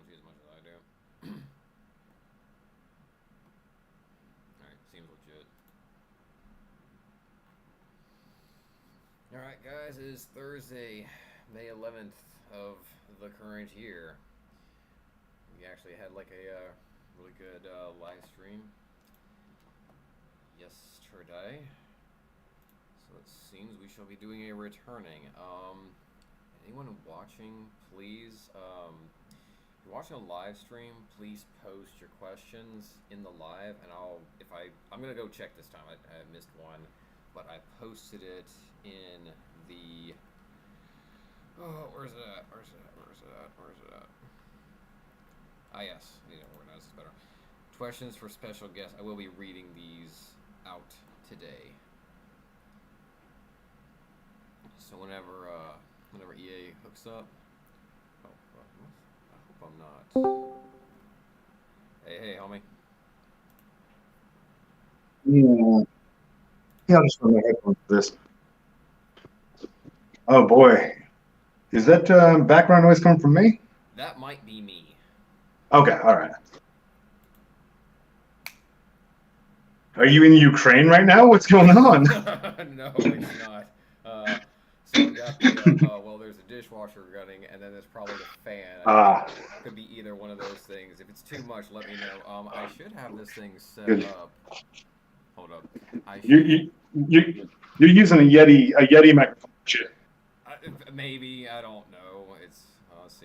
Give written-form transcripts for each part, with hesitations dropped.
see as much as I do. Alright, seems legit. Alright, guys, it is Thursday, May 11th of the current year. We actually had like a really good live stream yesterday. So it seems we shall be doing a returning. Anyone watching, please, if you're watching a live stream, please post your questions in the live, and I'm gonna go check this time. I missed one, but I posted it in the. Oh, where's it at? Ah, yes, you know, organize this better. Questions for special guests. I will be reading these out today. So whenever EA hooks up. Oh, I hope I'm not. Hey, homie. Yeah, I'll just run my headphones for this. Oh boy, is that background noise coming from me? That might be me. Okay, all right. Are you in Ukraine right now? What's going on? No, it's not. So we got the well, there's a dishwasher running, and then there's probably the fan. Could be either one of those things. If it's too much, let me know. I should have this thing set Good. up. Hold up. You're using a Yeti microphone. Maybe, I don't know. It's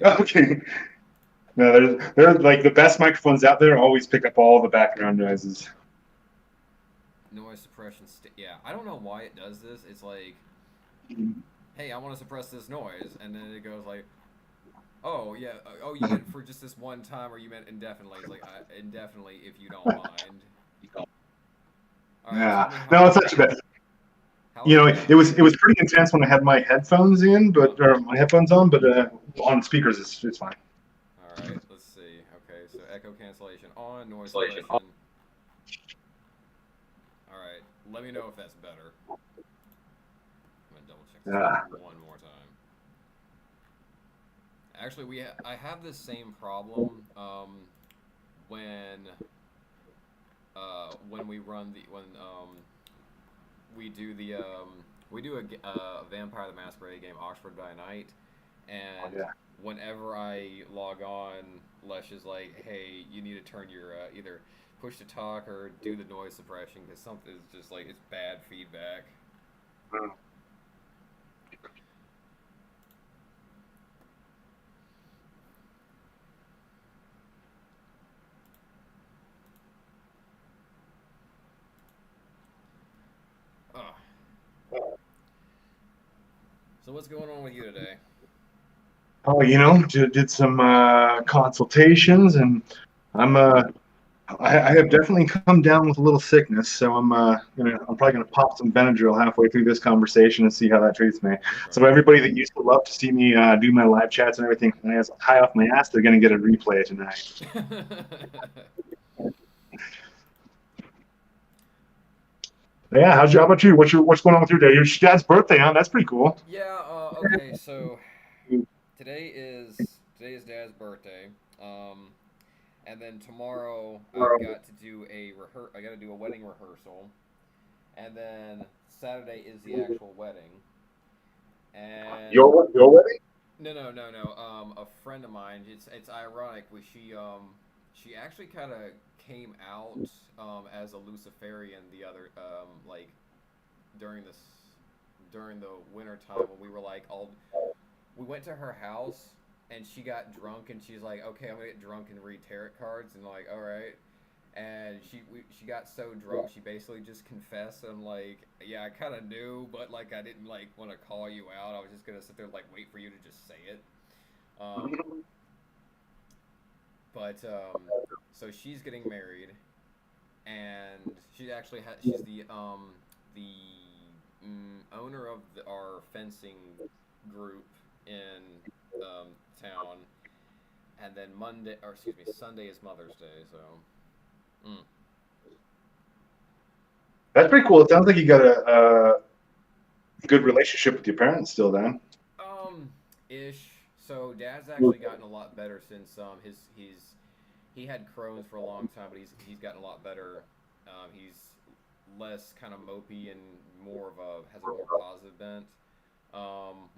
okay. No, there's like the best microphones out there always pick up all the background noises. Noise suppression. Yeah, I don't know why it does this. It's like, hey, I want to suppress this noise, and then it goes like, oh yeah, oh you meant for just this one time, or you meant indefinitely? It's like indefinitely if you don't mind. Yeah, no, it's not too bad. You know, it was pretty intense when I had my headphones in, or my headphones on, but on speakers it's fine. All right, let's see. Okay, so echo cancellation on, noise suppression. All right, let me know if that's better. I'm gonna double check this one more time. Actually, I have this same problem when we run we do a Vampire the Masquerade game, Oxford by Night, and whenever I log on, Lesh is like, hey, you need to turn your either push to talk or do the noise suppression, because something is just like, it's bad feedback. So what's going on with you today? Oh, you know, did some consultations, and I have definitely come down with a little sickness, so I'm probably gonna pop some Benadryl halfway through this conversation and see how that treats me. Okay. So everybody that used to love to see me do my live chats and everything, when I was high off my ass, they're gonna get a replay tonight. Yeah, how about you? What's going on with your day? Your dad's birthday, huh? That's pretty cool. Yeah. Okay. So today is Dad's birthday. And then tomorrow I've got to do I got to do a wedding rehearsal, and then Saturday is the actual wedding. And your wedding? No. A friend of mine. It's ironic. She actually kind of came out as a Luciferian the other like during the winter time when we were like we went to her house. And she got drunk, and she's like, "Okay, I'm gonna get drunk and read tarot cards." And I'm like, "All right." And she got so drunk, she basically just confessed. And I'm like, "Yeah, I kind of knew, but like I didn't like want to call you out. I was just gonna sit there like wait for you to just say it." So she's getting married, and she's the owner of our fencing group in town, and then Sunday is Mother's Day, so. That's pretty cool. It sounds like you got a good relationship with your parents still, then. Ish. So Dad's actually gotten a lot better since he had Crohn's for a long time, but he's gotten a lot better. He's less kind of mopey and more of a has a more positive bent.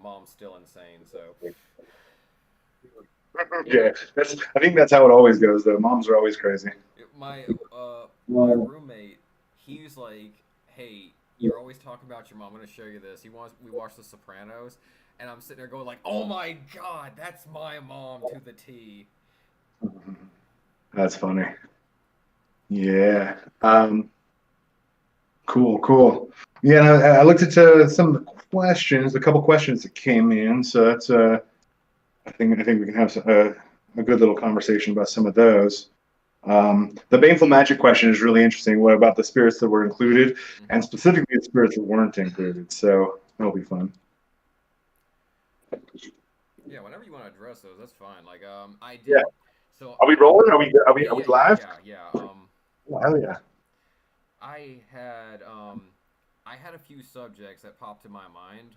Mom's still insane, so Yeah, I think that's how it always goes, though. Moms are always crazy. my my roommate, he's like, hey, you're always talking about your mom. I'm gonna show you this. We watched The Sopranos, and I'm sitting there going like, oh my god, that's my mom to the T. That's funny. Yeah. Cool, cool. Yeah, and I looked at some of the questions, a couple questions that came in. So that's I think we can have a good little conversation about some of those. The baneful magic question is really interesting. What about the spirits that were included, and specifically the spirits that weren't included? So that'll be fun. Yeah, whenever you want to address those, that's fine. Like, I did. Yeah. So Are we rolling? Are we live? Yeah. Oh, hell yeah. I had a few subjects that popped to my mind,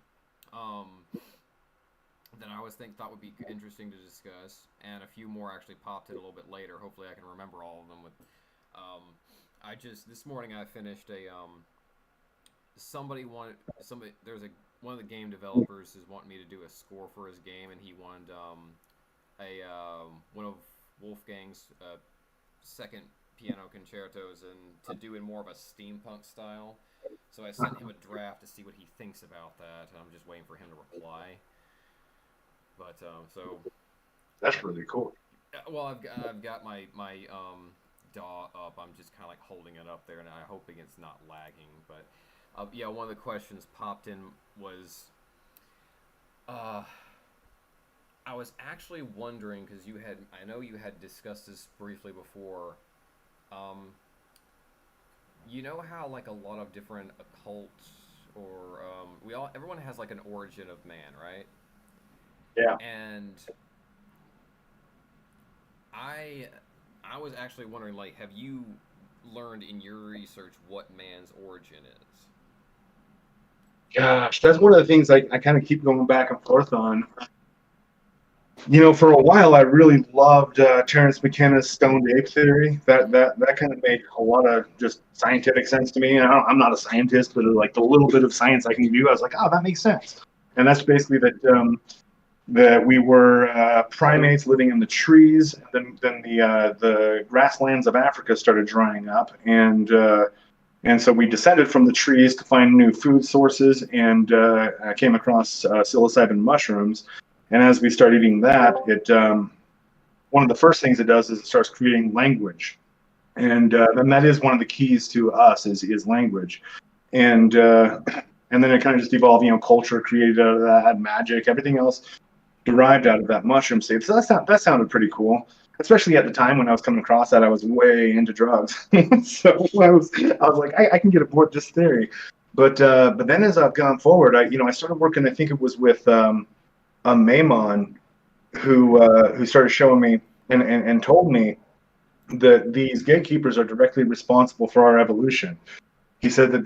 that I thought would be interesting to discuss, and a few more actually popped in a little bit later. Hopefully, I can remember all of them. This morning I finished one of the game developers is wanting me to do a score for his game, and he wanted one of Wolfgang's second piano concertos and to do in more of a steampunk style. So I sent him a draft to see what he thinks about that, and I'm just waiting for him to reply. But so that's really cool. Well, I've got my DAW up. I'm just kind of like holding it up there, and I'm hoping it's not lagging. But yeah, one of the questions popped in was, I was actually wondering because I know you had discussed this briefly before. You know how like a lot of different occults or everyone has like an origin of man, right? Yeah. And I was actually wondering, like, have you learned in your research what man's origin is? Gosh, that's one of the things I kind of keep going back and forth on. You know, for a while, I really loved Terence McKenna's stoned ape theory. That kind of made a lot of just scientific sense to me. And I'm not a scientist, but like the little bit of science I can do, I was like, oh, that makes sense. And that's basically that we were primates living in the trees. Then the grasslands of Africa started drying up, and so we descended from the trees to find new food sources, and I came across psilocybin mushrooms. And as we start eating that, one of the first things it does is it starts creating language, and that is one of the keys to us is language, and then it kind of just evolved. You know, culture created out of that, magic, everything else derived out of that mushroom state. So that sounded pretty cool, especially at the time when I was coming across that. I was way into drugs, so I was like, I can get aboard this theory. But then as I've gone forward, I started working. I think it was with a Maimon who started showing me and told me that these gatekeepers are directly responsible for our evolution. He said that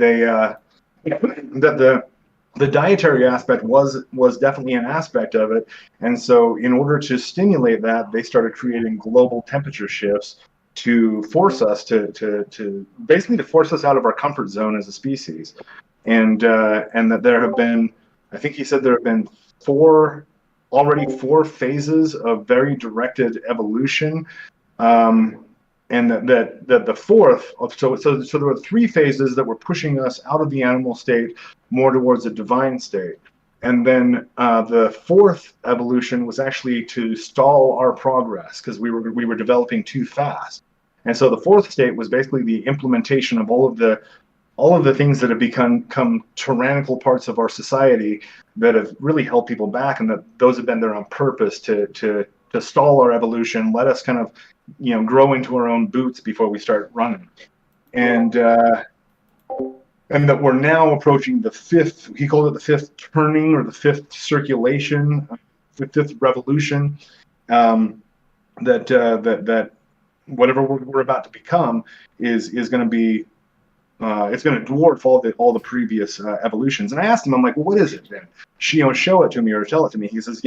the dietary aspect was definitely an aspect of it, and so in order to stimulate that, they started creating global temperature shifts to force us to basically to force us out of our comfort zone as a species, and that there have been, I think he said there have been four phases of very directed evolution, and that the fourth, so there were three phases that were pushing us out of the animal state more towards a divine state, and then the fourth evolution was actually to stall our progress because we were developing too fast, and so the fourth state was basically the implementation of all of the things that have become tyrannical parts of our society that have really held people back, and that those have been there on purpose to stall our evolution, let us kind of grow into our own boots before we start running, and that we're now approaching the fifth. He called it the fifth turning or the fifth circulation, the fifth revolution. That whatever we're about to become is going to be it's going to dwarf all the previous evolutions. And I asked him, I'm like, well, what is it then? Show it to me or tell it to me. He says,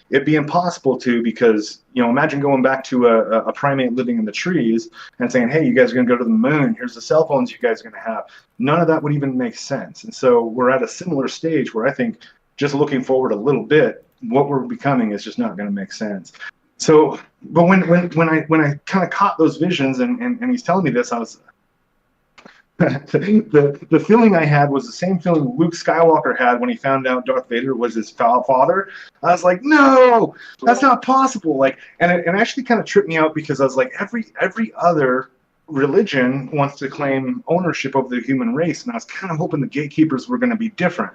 it'd be impossible to, because imagine going back to a primate living in the trees and saying, hey, you guys are going to go to the moon. Here's the cell phones you guys are going to have. None of that would even make sense. And so we're at a similar stage where I think just looking forward a little bit, what we're becoming is just not going to make sense. So, but when I kind of caught those visions and he's telling me this, I was the feeling I had was the same feeling Luke Skywalker had when he found out Darth Vader was his father. I was like, no, that's not possible. Like, and it actually kind of tripped me out, because I was like, every other religion wants to claim ownership of the human race, and I was kind of hoping the gatekeepers were going to be different.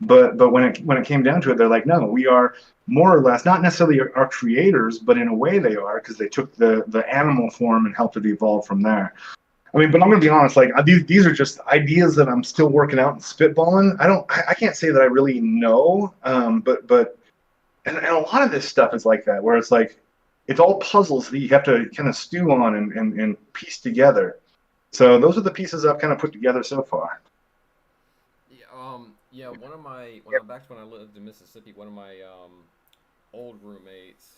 But when it came down to it, they're like, no, we are more or less not necessarily our creators, but in a way they are, because they took the animal form and helped it evolve from there. I mean, but I'm gonna be honest. Like, these are just ideas that I'm still working out and spitballing. I can't say that I really know. But a lot of this stuff is like that, where it's like it's all puzzles that you have to kind of stew on and piece together. So those are the pieces I've kind of put together so far. Yeah. One of my when I lived in Mississippi, one of my old roommates,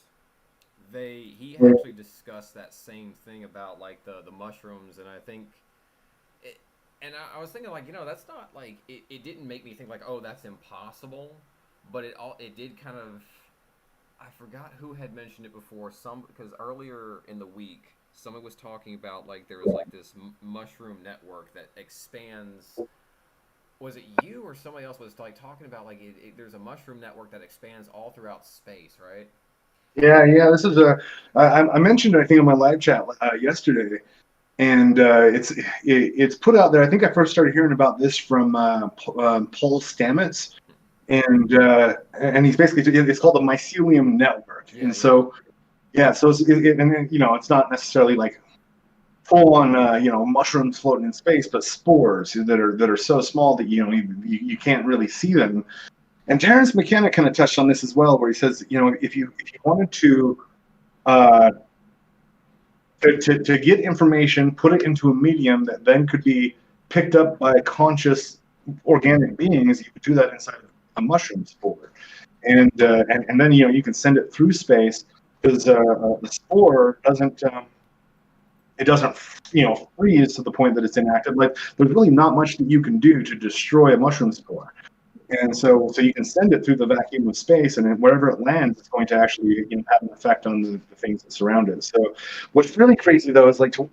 he actually discussed that same thing about like the mushrooms, and I think it, and I was thinking like, that's not like it didn't make me think like, oh, that's impossible, but it did kind of. I forgot who had mentioned it before. Because earlier in the week, someone was talking about like there was like this mushroom network that expands. Was it you or somebody else was like talking about like there's a mushroom network that expands all throughout space, right? Yeah. This is I mentioned it, I think, in my live chat yesterday, and it's put out there. I think I first started hearing about this from Paul Stamets, and he's basically, it's called the mycelium network. Yeah, And yeah. so so it's not necessarily like full on mushrooms floating in space, but spores that are so small that you can't really see them. And Terrence McKenna kind of touched on this as well, where he says, if you wanted uh, to get information, put it into a medium that then could be picked up by conscious organic beings, you could do that inside of a mushroom spore. And then you can send it through space, because the spore doesn't it doesn't freeze to the point that it's inactive. Like, there's really not much that you can do to destroy a mushroom spore. And so you can send it through the vacuum of space, and wherever it lands, it's going to actually have an effect on the things that surround it. So what's really crazy, though, is like to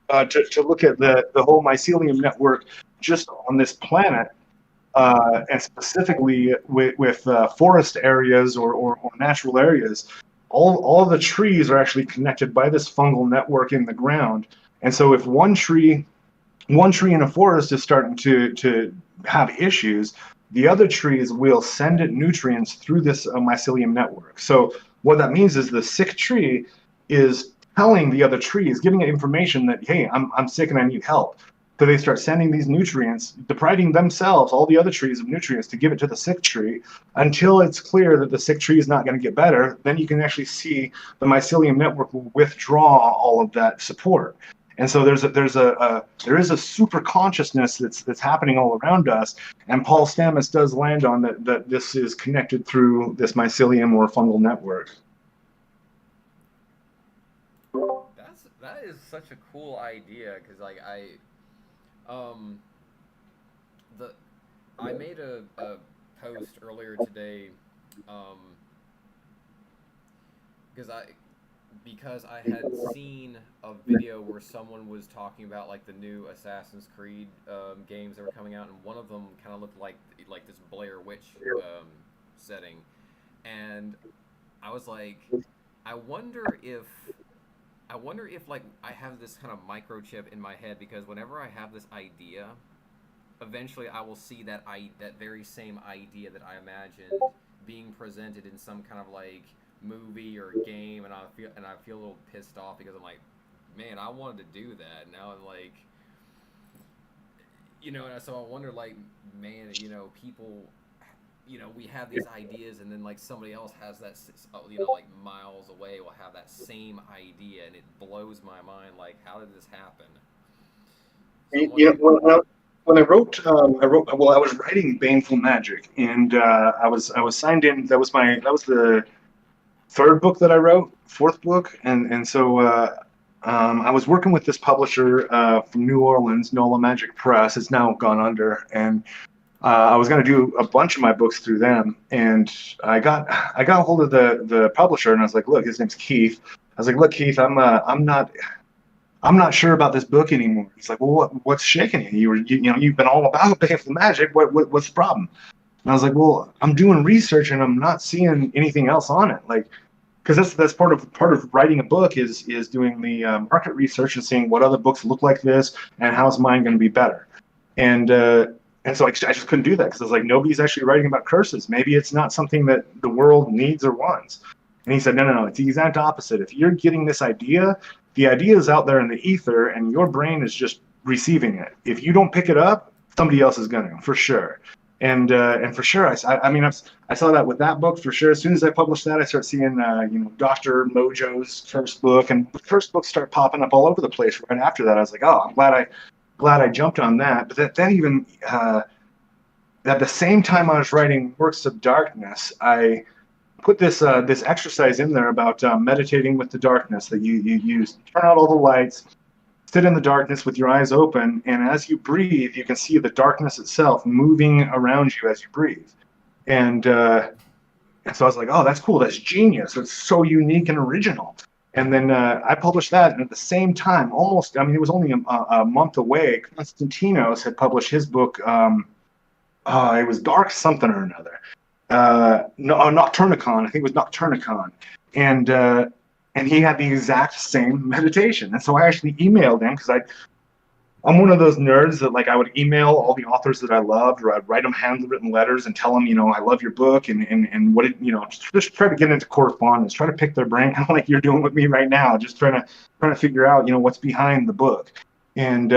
look at the whole mycelium network just on this planet, and specifically with forest areas or natural areas. All of the trees are actually connected by this fungal network in the ground. And so if one tree in a forest is starting to have issues, the other trees will send it nutrients through this mycelium network. So what that means is the sick tree is telling the other trees, giving it information that, hey, I'm sick and I need help. So they start sending these nutrients, depriving themselves, all the other trees, of nutrients to give it to the sick tree, until it's clear that the sick tree is not going to get better. Then you can actually see the mycelium network will withdraw all of that support. And so there is a super consciousness that's happening all around us, and Paul Stamets does land on that this is connected through this mycelium or fungal network. That is such a cool idea, because like um the I made a post earlier today, um because I had seen a video where someone was talking about like the new Assassin's Creed games that were coming out, and one of them kind of looked like this Blair Witch setting, and I was like, I wonder if like I have this kind of microchip in my head, because whenever I have this idea, eventually I will see that very same idea that I imagined being presented in some kind of like movie or game, and I feel a little pissed off, because I'm like, man, I wanted to do that. Now I'm like, and so I wonder, like, man, people, we have these ideas, and then like somebody else has that, like miles away, will have that same idea, and it blows my mind. Like, how did this happen? So when I wrote. Well, I was writing Baneful Magic, and I was signed in. That was the third book that I wrote, fourth book, and so I was working with this publisher from New Orleans, Nola Magic Press. It's now gone under, and I was going to do a bunch of my books through them, and I got a hold of the publisher, and I was like, look, his name's Keith. I was like, look, Keith, I'm not sure about this book anymore. He's like, well, what's shaking you? You've been all about Baneful Magic. What's the problem? And I was like, well, I'm doing research and I'm not seeing anything else on it. Like, because that's part of writing a book is doing the market research and seeing what other books look like this and how's mine going to be better. And so I just couldn't do that because I was like, nobody's actually writing about curses. Maybe it's not something that the world needs or wants. And he said, no, it's the exact opposite. If you're getting this idea, the idea is out there in the ether, and your brain is just receiving it. If you don't pick it up, somebody else is going to, for sure. And for sure, I mean, I saw that with that book for sure. As soon as I published that, I start seeing Doctor Mojo's first book, and the first books start popping up all over the place. Right after that, I was like, oh, I'm glad I jumped on that. But that even at the same time I was writing Works of Darkness, I put this exercise in there about meditating with the darkness, that you use. Turn out all the lights, sit in the darkness with your eyes open, and as you breathe, you can see the darkness itself moving around you as you breathe. And so I was like, oh, that's cool. That's genius. It's so unique and original. And then I published that, and at the same time, almost, I mean, it was only a month away, Konstantinos had published his book. It was Dark something or another. Nocturnicon. I think it was Nocturnicon. And he had the exact same meditation. And so I actually emailed him because I'm one of those nerds that, like, I would email all the authors that I loved, or I'd write them handwritten letters and tell them, I love your book, and what it, just try to get into correspondence, try to pick their brain, kind of like you're doing with me right now, just trying to figure out, what's behind the book. And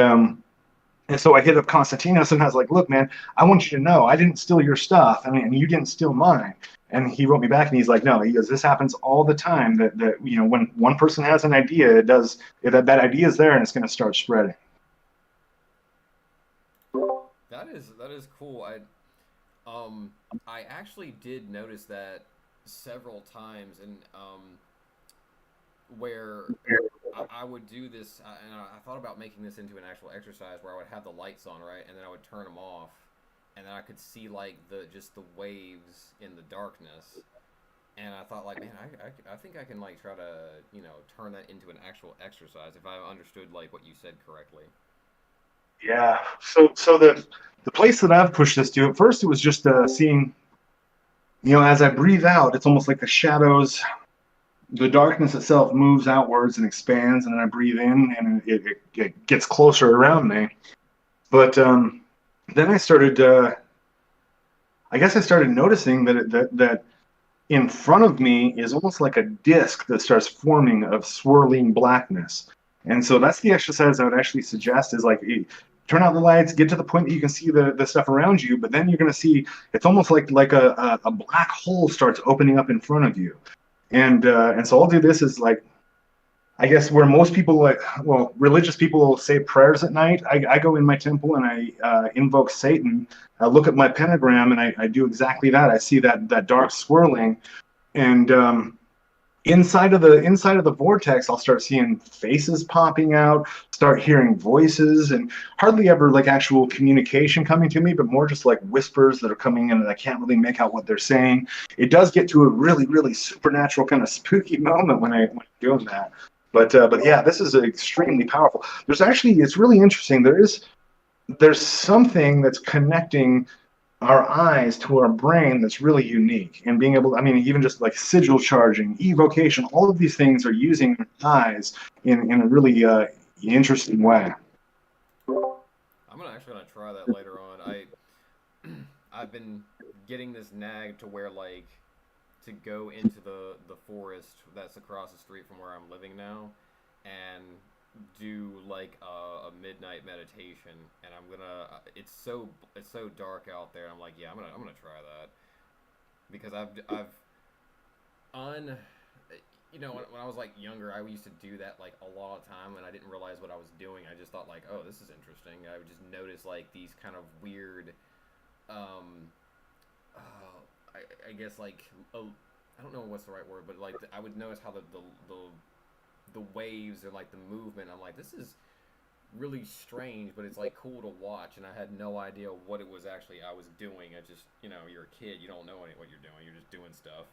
so I hit up Konstantinos and I was like, look, man, I want you to know I didn't steal your stuff. I mean, and you didn't steal mine. And he wrote me back and he's like, no, he goes, this happens all the time, that when one person has an idea, that idea is there and it's going to start spreading. That is cool. I actually did notice that several times, and where I would do this, and I thought about making this into an actual exercise where I would have the lights on, right, and then I would turn them off, and then I could see like the waves in the darkness, and I thought, like, man, I think I can, like, try to turn that into an actual exercise if I understood, like, what you said correctly. Yeah. So the place that I've pushed this to, at first it was just seeing, as I breathe out, it's almost like the shadows, the darkness itself moves outwards and expands, and then I breathe in and it gets closer around me. But then I started, I guess I started noticing that in front of me is almost like a disc that starts forming of swirling blackness. And so that's the exercise I would actually suggest, is like, turn out the lights, get to the point that you can see the stuff around you, but then you're going to see it's almost like a black hole starts opening up in front of you. And so I'll do this is, like, I guess where most people, religious people say prayers at night. I go in my temple and I invoke Satan. I look at my pentagram and I do exactly that. I see that dark swirling, and inside of the vortex, I'll start seeing faces popping out, start hearing voices, and hardly ever like actual communication coming to me, but more just like whispers that are coming in and I can't really make out what they're saying. It does get to a really, really supernatural kind of spooky moment when I'm doing that. But yeah, this is extremely powerful. It's really interesting. There's something that's connecting our eyes to our brain that's really unique, and being able, I mean, even just like sigil charging, evocation, all of these things are using our eyes in a really interesting way. I'm actually gonna try that later on. I've been getting this nag to where, like, to go into the forest that's across the street from where I'm living now, and do like a midnight meditation, and I'm gonna. It's so dark out there. I'm like, yeah, I'm gonna try that, because I've on. when I was like younger, I used to do that like a lot of time, and I didn't realize what I was doing. I just thought like, oh, this is interesting. I would just notice like these kind of weird, um, I guess like, I don't know what's the right word, but like I would notice how the waves or like the movement. I'm like, this is really strange, but it's like cool to watch, and I had no idea what it was actually I was doing. I just, you're a kid, you don't know what you're doing. You're just doing stuff.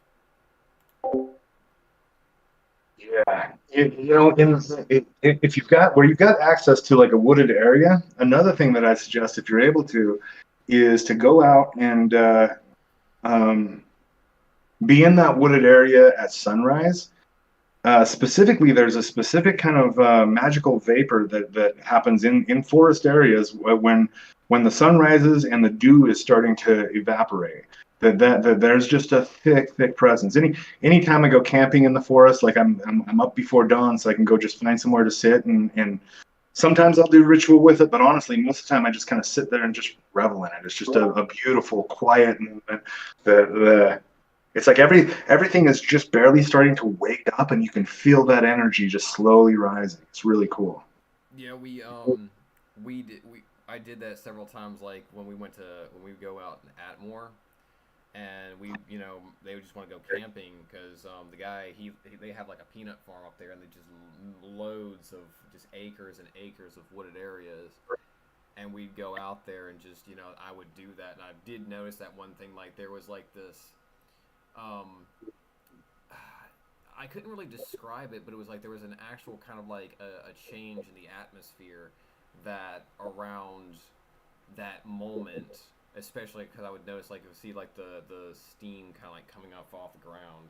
Yeah, if you've got where you've got access to like a wooded area, another thing that I suggest if you're able to is to go out and um, be in that wooded area at sunrise. Specifically, there's a specific kind of magical vapor that happens in forest areas when the sun rises and the dew is starting to evaporate. That there's just a thick presence. Anytime I go camping in the forest, like I'm up before dawn, so I can go just find somewhere to sit and sometimes I'll do ritual with it, but honestly, most of the time I just kind of sit there and just revel in it. It's just a beautiful, quiet movement. The it's like everything is just barely starting to wake up, and you can feel that energy just slowly rising. It's really cool. Yeah, I did that several times. Like when we would go out in Atmore, and they would just want to go camping because the guy they have like a peanut farm up there, and they just loads of just acres and acres of wooded areas. And we'd go out there and just I would do that, and I did notice that one thing, like there was like this. I couldn't really describe it, but it was like there was an actual kind of like a change in the atmosphere that around that moment, especially because I would notice like you would see like the steam kind of like coming up off the ground.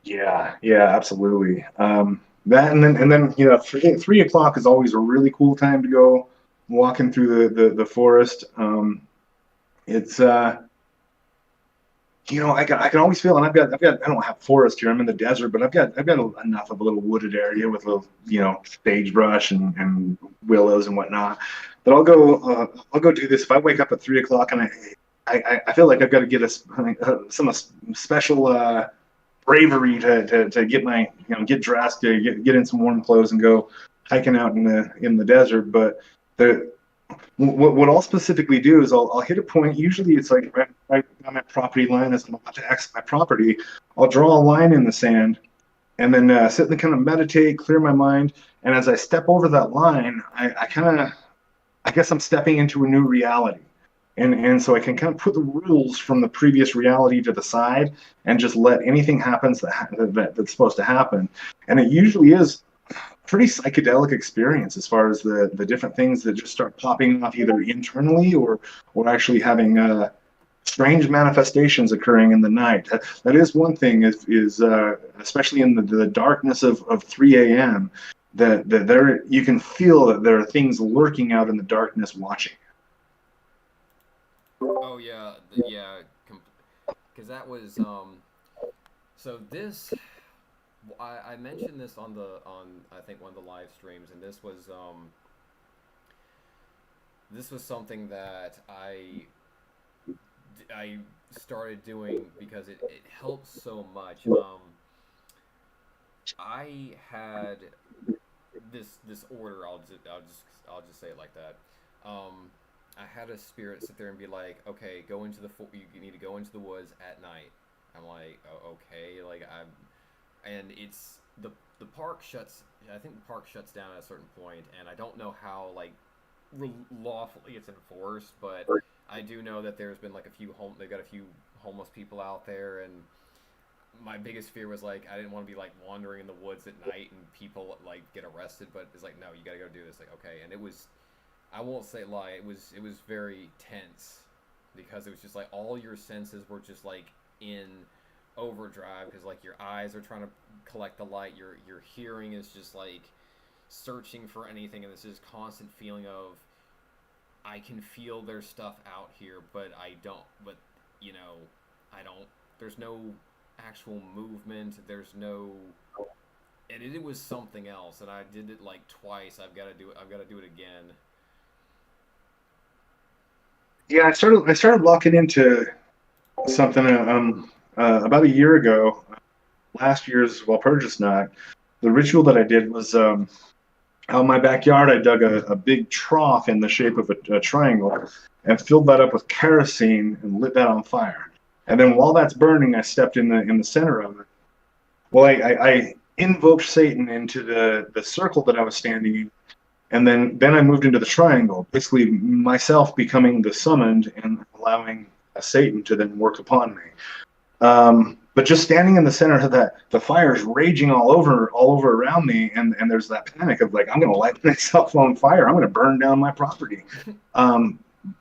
Yeah, absolutely. That and then 3 o'clock is always a really cool time to go walking through the forest. It's I can always feel, and I don't have forest here. I'm in the desert, but I've got enough of a little wooded area with a little sagebrush and willows and whatnot. But I'll go do this if I wake up at 3 o'clock and I feel like I've got to get some special bravery to get my get dressed, to get in some warm clothes and go hiking out in the desert. But the what I'll specifically do is I'll hit a point. Usually it's like right on my property line as I'm about to exit my property. I'll draw a line in the sand and then sit and kind of meditate, clear my mind. And as I step over that line, I kind of, I guess I'm stepping into a new reality. And so I can kind of put the rules from the previous reality to the side and just let anything happen that's supposed to happen. And it usually is pretty psychedelic experience as far as the different things that just start popping off either internally or actually having strange manifestations occurring in the night. That is one thing is especially in the darkness of 3 a.m. that there you can feel that there are things lurking out in the darkness watching. Oh yeah, yeah, because that was so this I mentioned this on I think one of the live streams, and this was something that I started doing because it helps so much. I had this order. I'll just say it like that. I had a spirit sit there and be like, okay, you need to go into the woods at night. I'm like, oh, okay, like and it's the park shuts. I think the park shuts down at a certain point, and I don't know how like lawfully it's enforced, but I do know that there's been like they've got a few homeless people out there, and my biggest fear was like I didn't want to be like wandering in the woods at night and people like get arrested, but it's like no, you gotta go do this. Like okay, and it was, I won't say lie, it was very tense because it was just like all your senses were just like in overdrive because like your eyes are trying to collect the light, your hearing is just like searching for anything, and this is constant feeling of I can feel there's stuff out here, but I don't. But I don't. There's no actual movement. There's no. And it was something else, and I did it like twice. I've got to do it. I've got to do it again. Yeah, I started locking into something about a year ago. last year's Walpurgis night, the ritual that I did was out in my backyard. I dug a big trough in the shape of a triangle and filled that up with kerosene and lit that on fire. And then while that's burning, I stepped in the center of it. Well, I invoked Satan into the circle that I was standing in, and then I moved into the triangle, basically myself becoming the summoned and allowing Satan to then work upon me. But just standing in the center of that, the fire is raging all over around me, and there's that panic of like, I'm going to light myself on fire. I'm going to burn down my property. Um,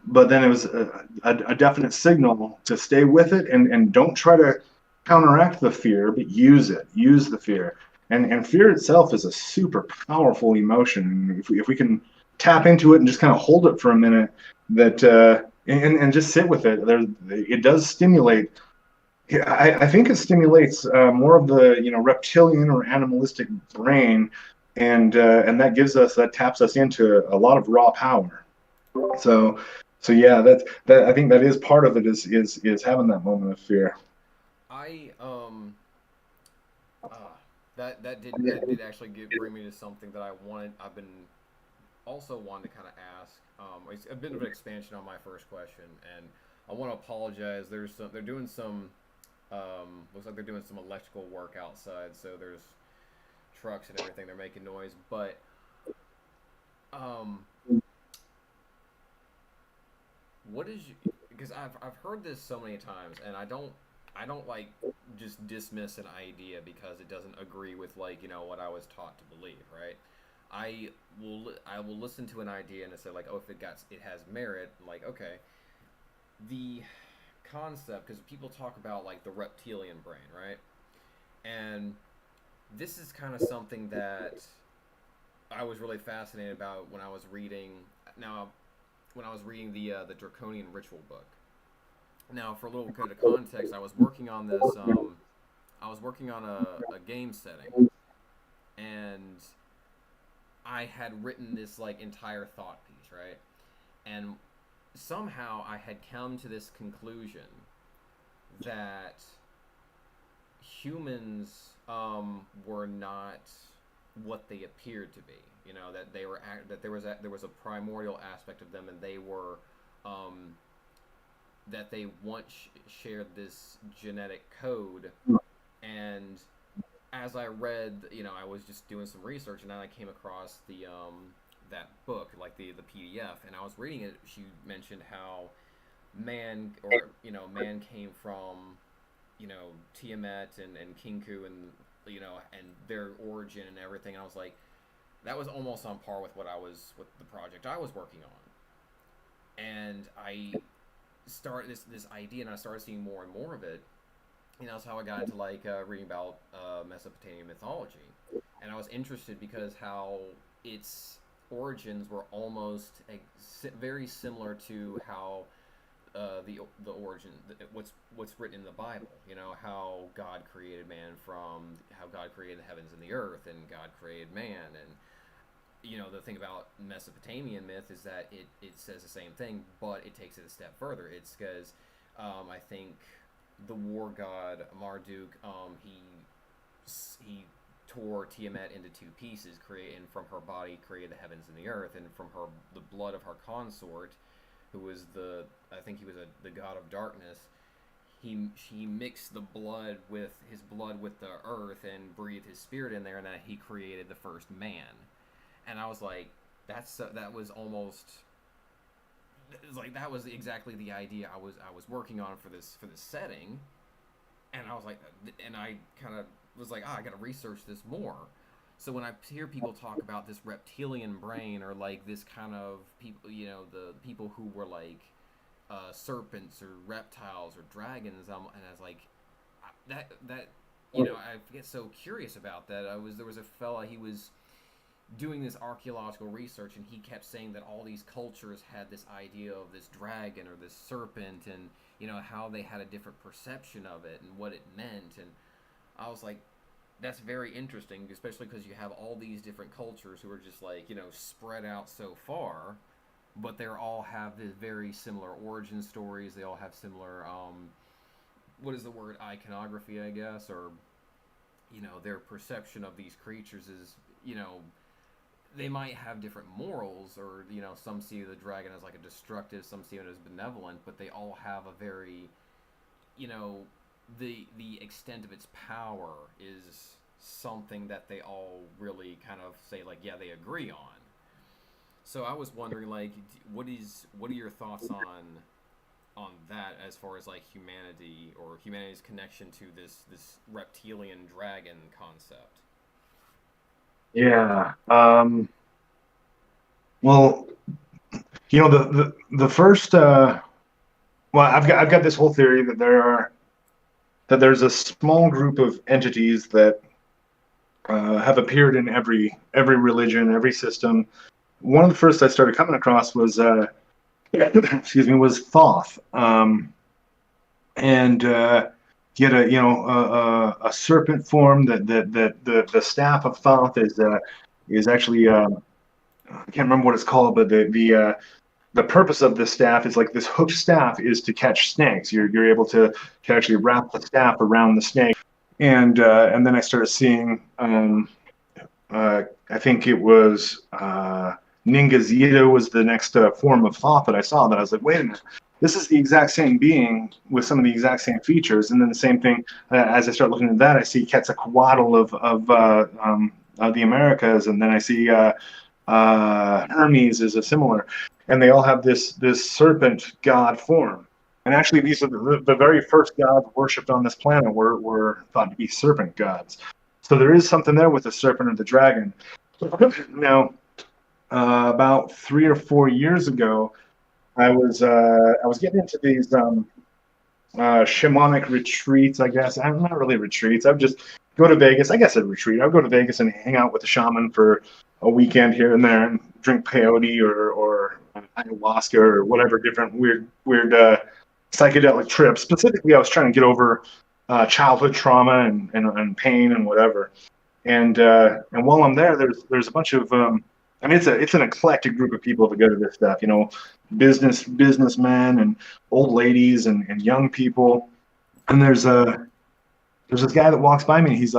but then it was a definite signal to stay with it and don't try to counteract the fear, but use it. Use the fear. And fear itself is a super powerful emotion. If we can tap into it and just kind of hold it for a minute, that and just sit with it, it does stimulate. I think it stimulates more of the reptilian or animalistic brain, and that taps us into a lot of raw power. So yeah, that I think that is part of it is having that moment of fear. I that did actually bring me to something that I've been also wanting to kind of ask. It's a bit of an expansion on my first question, and I want to apologize. They're doing some looks like they're doing some electrical work outside, so there's trucks and everything. They're making noise, but um, what is because I've heard this so many times, and I don't like just dismiss an idea because it doesn't agree with what I was taught to believe, right? I will listen to an idea and say like, oh, if it has merit, like, okay, the concept, because people talk about like the reptilian brain, right? And this is kind of something that I was really fascinated about when I was reading. Now, when I was reading the Draconian Ritual book. Now, for a little bit of context, I was working on this. I was working on a game setting, and I had written this like entire thought piece, right? And somehow I had come to this conclusion that humans were not what they appeared to be. That they were that there was a primordial aspect of them, and they were that they once shared this genetic code. And as I read, I was just doing some research, and then I came across the that book, like the PDF, and I was reading it. She mentioned how man came from Tiamat and Kinku, and and their origin and everything. And I was like, that was almost on par with with the project I was working on. And I started this idea, and I started seeing more and more of it. That's how I got into reading about Mesopotamian mythology, and I was interested because how its origins were almost very similar to how the origin what's written in the Bible. How God created man from how God created the heavens and the earth, and God created man. And the thing about Mesopotamian myth is that it says the same thing, but it takes it a step further. It's because I think the war god Marduk, he tore Tiamat into two pieces, and from her body created the heavens and the earth, and from the blood of her consort, who was I think he was the god of darkness. He mixed his blood with the earth and breathed his spirit in there, and that he created the first man. And I was like, that was almost. It's like that was exactly the idea I was working on for this setting, and I was like, and I kind of was like, I got to research this more. So when I hear people talk about this reptilian brain, or like this kind of people, the people who were like serpents or reptiles or dragons, and I was like, that I get so curious about that. There was a fella, he was doing this archaeological research, and he kept saying that all these cultures had this idea of this dragon or this serpent, and how they had a different perception of it and what it meant. And I was like, that's very interesting, especially because you have all these different cultures who are just like spread out so far, but they all have this very similar origin stories. They all have similar what is the word, iconography, I guess, or their perception of these creatures is, they might have different morals, or some see the dragon as like a destructive, some see it as benevolent, but they all have a very, you know, the extent of its power is something that they all really kind of say like, yeah, they agree on. So I was wondering, like, what are your thoughts on that, as far as like humanity, or humanity's connection to this reptilian dragon concept? Yeah. Well, the first. Well, I've got this whole theory that there's a small group of entities that have appeared in every religion, every system. One of the first I started coming across was excuse me, was Thoth, and he had a serpent form. The staff of Thoth is actually I can't remember what it's called, but the purpose of this staff is like, this hooked staff is to catch snakes. You're able to actually wrap the staff around the snake, and then I started seeing I think it was Ningazito was the next form of Thoth that I saw, that I was like, wait a minute, this is the exact same being with some of the exact same features. And then the same thing, as I start looking at that, I see Quetzalcoatl of the Americas, and then I see Hermes is a similar, and they all have this serpent god form. And actually, these are the very first gods worshipped on this planet were thought to be serpent gods. So there is something there with the serpent or the dragon. Now, about 3 or 4 years ago, I was getting into these shamanic retreats, I guess. I'm not really retreats. I would just go to Vegas. I guess a retreat. I would go to Vegas and hang out with a shaman for a weekend here and there, and drink peyote or ayahuasca or whatever different weird psychedelic trips. Specifically, I was trying to get over childhood trauma and pain and whatever. And while I'm there, there's a bunch of I mean, it's an eclectic group of people that go to this stuff. Businessmen and old ladies and young people. And there's this guy that walks by me. He's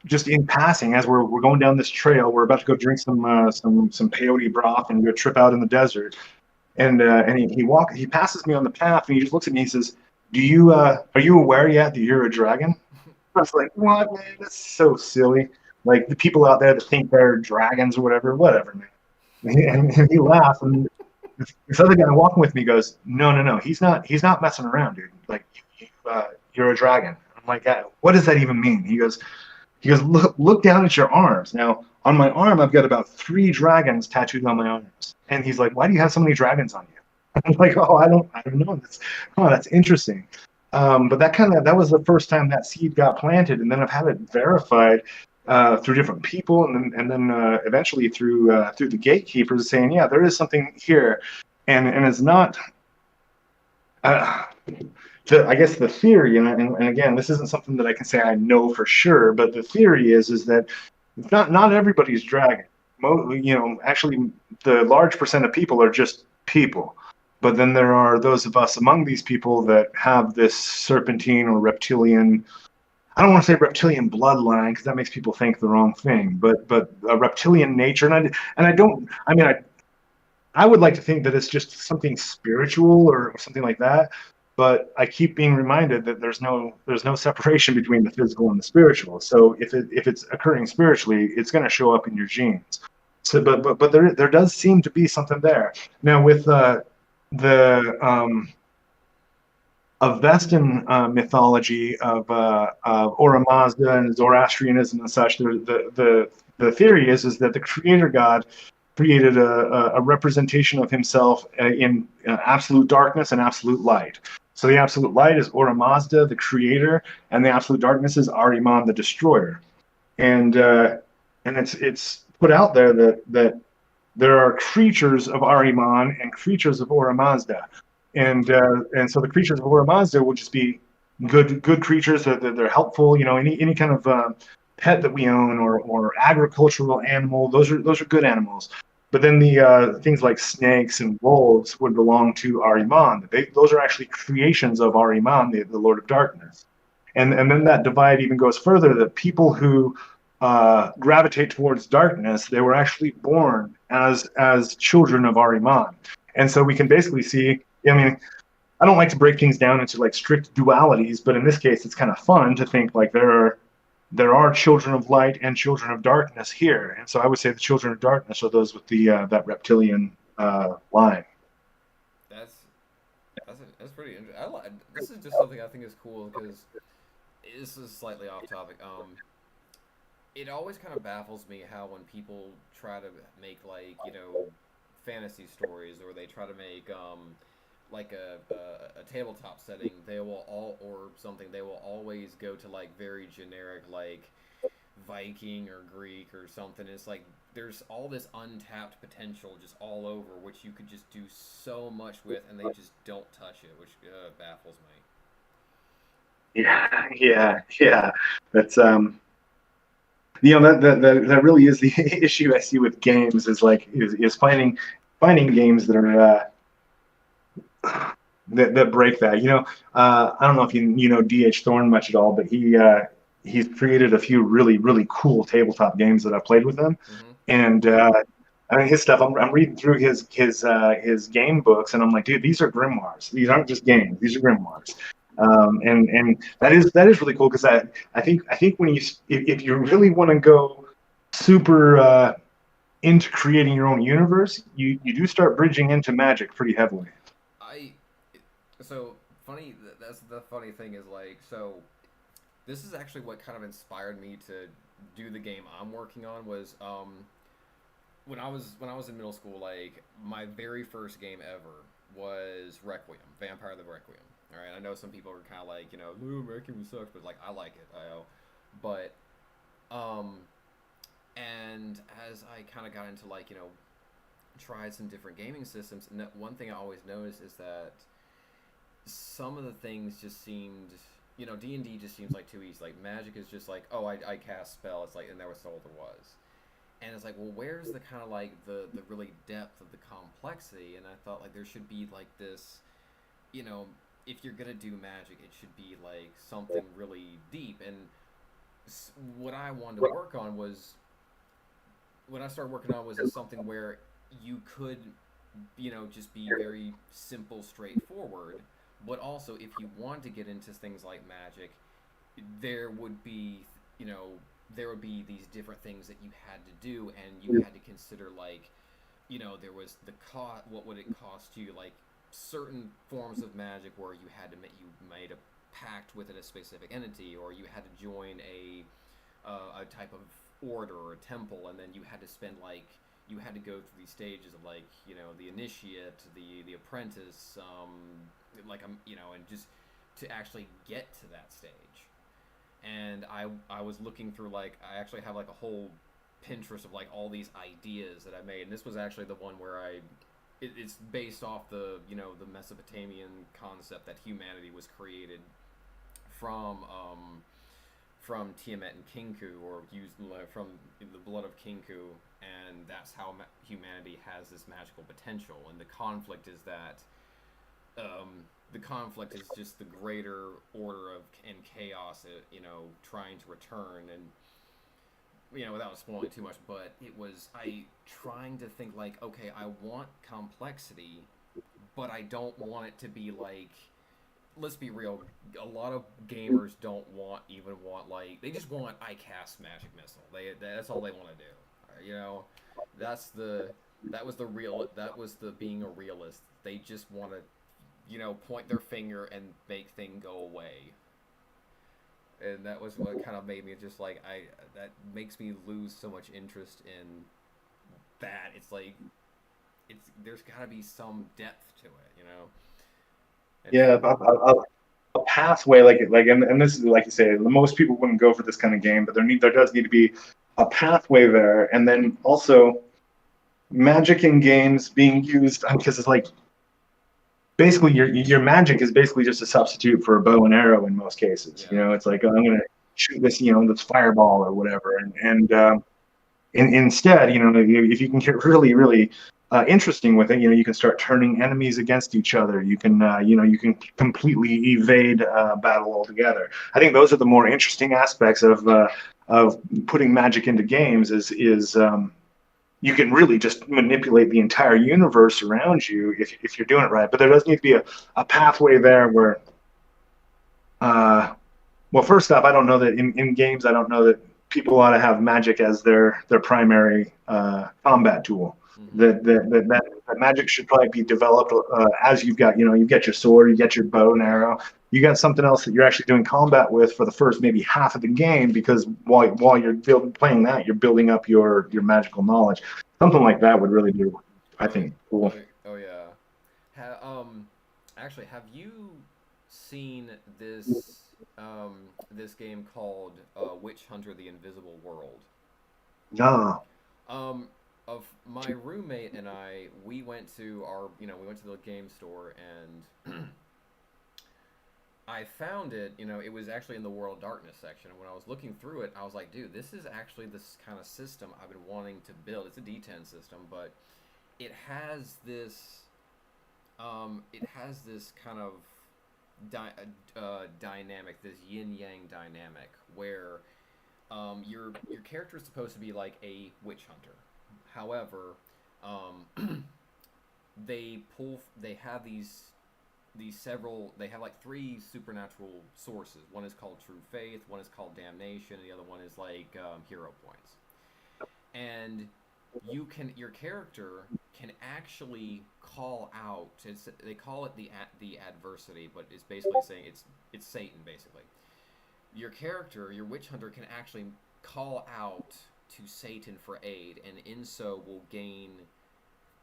just in passing, as we're going down this trail. We're about to go drink some peyote broth and go trip out in the desert. And he passes me on the path, and he just looks at me. And he says, are you aware yet that you're a dragon?" I was like, "What, man? That's so silly." Like, the people out there that think they're dragons or whatever, man. And he laughs, and this other guy walking with me goes, "No, he's not messing around, dude. Like, you're a dragon." I'm like, "What does that even mean?" He goes, look down at your arms. Now, on my arm, I've got about 3 dragons tattooed on my arms. And he's like, "Why do you have so many dragons on you?" I'm like, "Oh, I don't know. That's interesting." But that was the first time that seed got planted, and then I've had it verified through different people, and then eventually through the gatekeepers saying, yeah, there is something here, and it's not. I guess the theory, and again, this isn't something that I can say I know for sure, but the theory is that not everybody's dragon. Actually, the large percent of people are just people. But then there are those of us among these people that have this serpentine or reptilian. I don't want to say reptilian bloodline, because that makes people think the wrong thing. But a reptilian nature, and I don't. I mean, I would like to think that it's just something spiritual or something like that. But I keep being reminded that there's no separation between the physical and the spiritual. So if it's occurring spiritually, it's going to show up in your genes. So, but there does seem to be something there. Now, with the Avestan mythology of Ahura Mazda and Zoroastrianism and such, the theory is that the creator god created a representation of himself in absolute darkness and absolute light. So the absolute light is Ahura Mazda, the creator, and the absolute darkness is Ahriman, the destroyer. And it's put out there that there are creatures of Ahriman and creatures of Ahura Mazda. And so the creatures of Ahura Mazda will just be good creatures. They're helpful. Any kind of pet that we own or agricultural animal, those are good animals. But then the things like snakes and wolves would belong to Ahriman. Those are actually creations of Ahriman, the Lord of Darkness. And then that divide even goes further, that people who gravitate towards darkness, they were actually born as children of Ahriman. And so we can basically see, I mean, I don't like to break things down into like strict dualities, but in this case, it's kind of fun to think like there are children of light and children of darkness here. And so I would say the children of darkness are those with the that reptilian line. That's pretty interesting. This is just something I think is cool because this is slightly off topic. It always kind of baffles me how when people try to make like fantasy stories, or they try to make like a tabletop setting, they will always go to like very generic like Viking or Greek or something. It's like there's all this untapped potential just all over, which you could just do so much with, and they just don't touch it, which baffles me. Yeah. That's that really is the issue I see with games, is like is finding games that are that break that. I don't know if you know D.H. Thorne much at all, but he's created a few really cool tabletop games that I've played with him, Mm-hmm. and I mean his stuff. I'm reading through his game books, and I'm like, dude, these are grimoires. These aren't just games. These are grimoires. And that is really cool, because I think when if you really want to go super into creating your own universe, you do start bridging into magic pretty heavily. So funny. That's the funny thing is like, so this is actually what kind of inspired me to do the game I'm working on. Was when I was in middle school, like my very first game ever was Requiem, Vampire the Requiem. All right, I know some people are kind of like, Requiem sucks, but like I like it. But and as I kind of got into like tried some different gaming systems, and that one thing I always noticed is that some of the things just seemed, D&D just seems like too easy. Like Magic is just like, oh, I cast spell. It's like, and that was all there was. And it's like, well, where's the kind of like the really depth of the complexity? And I thought like there should be like this, if you're gonna do Magic, it should be like something really deep. And what I wanted to work on was, when I started working on, was something where you could, just be very simple, straightforward. But also, if you want to get into things like Magic, there would be, these different things that you had to do, and you had to consider like, there was the cost. What would it cost you? Like certain forms of Magic where you made a pact with a specific entity, or you had to join a type of order or a temple, and then you had to spend like. You had to go through these stages of like, the initiate, the apprentice, and just to actually get to that stage. And I was looking through like, I actually have like a whole Pinterest of like all these ideas that I made, and this was actually the one where it's based off the the Mesopotamian concept that humanity was created from Tiamat and Kinku, or used from the blood of Kinku, and that's how humanity has this magical potential. And the conflict is that just the greater order and chaos, trying to return. And without spoiling too much, but it was trying to think like, okay, I want complexity, but I don't want it to be like. Let's be real. A lot of gamers don't even want like, they just want I cast magic missile. That's all they want to do. That was the being a realist. They just want to point their finger and make things go away. And that was what kind of made me just like that makes me lose so much interest in that. It's like there's got to be some depth to it, Yeah, a pathway and this is like you say, most people wouldn't go for this kind of game, but there does need to be a pathway there, and then also magic in games being used, because it's like basically your magic is basically just a substitute for a bow and arrow in most cases. Yeah. It's like, oh, I'm gonna shoot this this fireball or whatever, and instead, if you can get really interesting with it. You can start turning enemies against each other. You can completely evade battle altogether. I think those are the more interesting aspects of putting magic into games. Is you can really just manipulate the entire universe around you if you're doing it right. But there does need to be a pathway there where, uh, well, first off, I don't know that in games, I don't know that people ought to have magic as their primary combat tool. Mm-hmm. That magic should probably be developed as you've got your sword, you got your bow and arrow, you got something else that you're actually doing combat with for the first maybe half of the game, because while you're playing that, you're building up your magical knowledge. Something like that would really be, I Oh, think, cool. oh yeah. Actually, have you seen this game called Witch Hunter: The Invisible World? No. Um, of my roommate and I, we went to the game store and I found it. It was actually in the World of Darkness section. And when I was looking through it, I was like, dude, this is actually this kind of system I've been wanting to build. It's a D10 system, but it has this kind of dynamic, this yin yang dynamic, where your character is supposed to be like a witch hunter. However, they have they have like three supernatural sources. One is called true faith, one is called damnation, and the other one is like hero points. And your character can actually call out. They call it the adversity, but it's basically saying it's Satan basically. Your character, your witch hunter, can actually call out to Satan for aid, and in so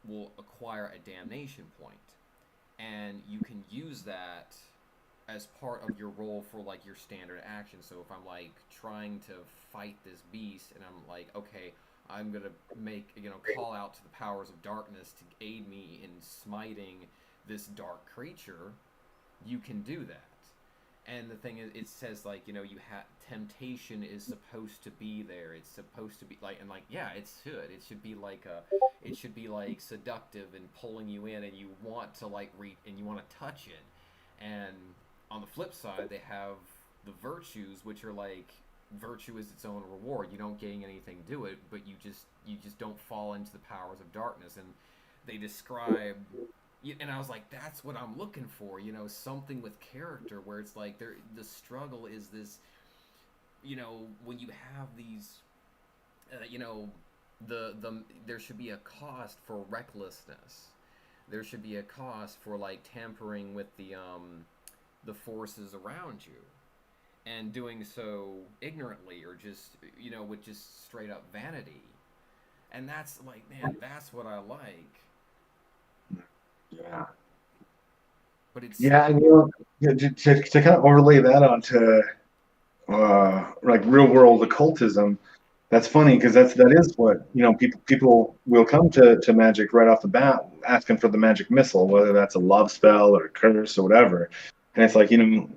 will acquire a damnation point, and you can use that as part of your role for like your standard action. So if I'm like trying to fight this beast, and I'm like, okay, I'm gonna call out to the powers of darkness to aid me in smiting this dark creature, you can do that. And the thing is, it says like you have temptation is supposed to be there. It's supposed to be like, and like, yeah, it should. It should be like seductive and pulling you in, and you want to like and you want to touch it. And on the flip side, they have the virtues, which are like, virtue is its own reward. You don't gain anything to it, but you just don't fall into the powers of darkness. And they describe, and I was like, that's what I'm looking for. Something with character where it's like the struggle is this. When you have these, there should be a cost for recklessness. There should be a cost for like tampering with the forces around you, and doing so ignorantly, or just with just straight up vanity. And that's like, man, that's what I like. Yeah. But it's Yeah, and yeah, to kind of overlay that onto like real world occultism, that's funny because that is what people will come to magic right off the bat asking for the magic missile, whether that's a love spell or a curse or whatever. And it's like, the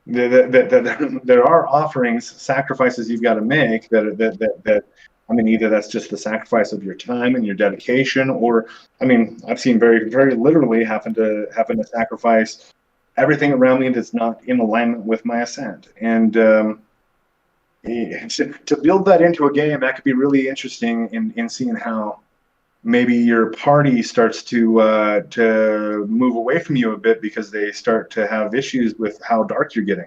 there are offerings, sacrifices you've got to make that I mean, either that's just the sacrifice of your time and your dedication, or I mean, I've seen very very literally having to sacrifice everything around me that's not in alignment with my ascent. And to build that into a game, that could be really interesting in seeing how maybe your party starts to move away from you a bit because they start to have issues with how dark you're getting.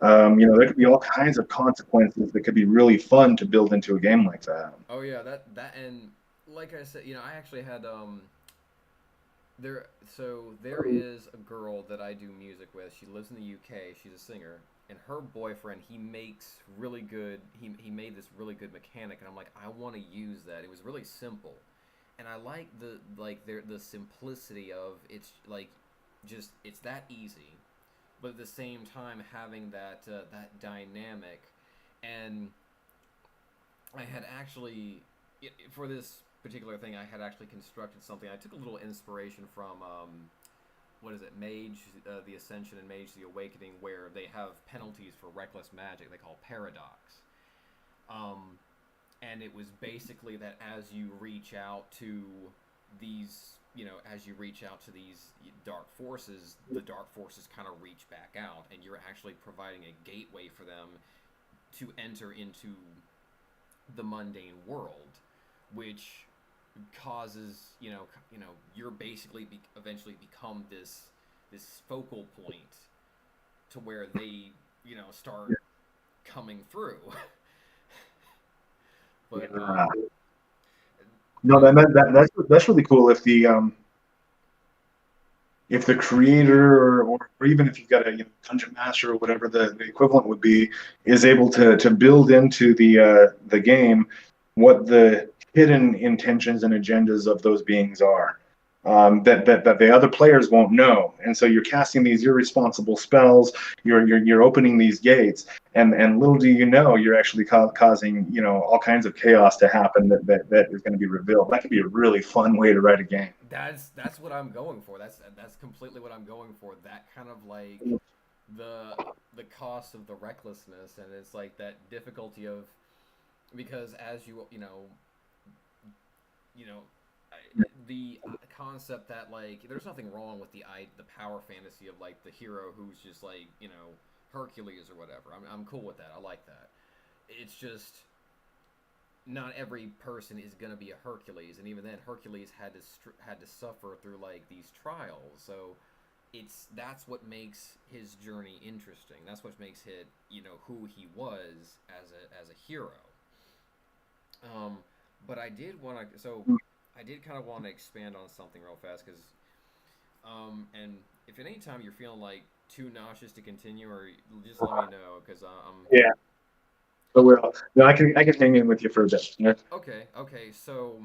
There could be all kinds of consequences that could be really fun to build into a game like that. Oh yeah, that and like I said, I actually had there is a girl that I do music with. She lives in the UK. She's a singer, and her boyfriend, he makes really good. He made this really good mechanic, and I'm like, I want to use that. It was really simple, and I like the simplicity of it's like just it's that easy, but at the same time having that dynamic. And I had actually, for this particular thing, I had actually constructed something. I took a little inspiration from what is it, Mage, the Ascension, and Mage, the Awakening, where they have penalties for reckless magic. They call paradox. Um, and it was basically that as you reach out to these, as you reach out to these dark forces, the dark forces kind of reach back out, and you're actually providing a gateway for them to enter into the mundane world, which causes you're basically eventually become this focal point to where they start coming through. But Yeah. No, that's really cool. If the creator or even if you've got a dungeon master or whatever the equivalent would be, is able to build into the game what the hidden intentions and agendas of those beings are, that the other players won't know. And so you're casting these irresponsible spells, you're opening these gates, and little do you know, you're actually causing all kinds of chaos to happen that is going to be revealed. That could be a really fun way to write a game. that's what I'm going for. That's completely what I'm going for. That kind of like the cost of the recklessness, and it's like that difficulty of, because as the concept that like there's nothing wrong with the power fantasy of like the hero who's just like Hercules or whatever. I'm cool with that. I like that. It's just not every person is gonna be a Hercules, and even then Hercules had to suffer through like these trials. So that's what makes his journey interesting. That's what makes it who he was as a hero. But I did want to, so I did kind of want to expand on something real fast, because and if at any time you're feeling like too nauseous to continue, or just let me know, because Yeah. But no, I can hang in with you for a bit. Yeah. Okay. So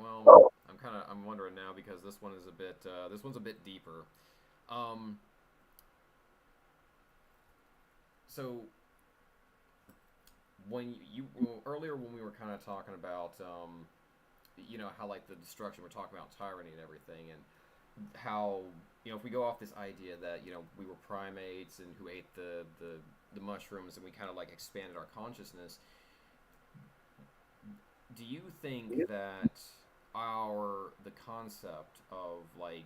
well, I'm wondering now, because this one's a bit deeper. So earlier when we were kind of talking about how like the destruction, we're talking about tyranny and everything, and how if we go off this idea that we were primates and who ate the mushrooms, and we kind of like expanded our consciousness, do you think that the concept of like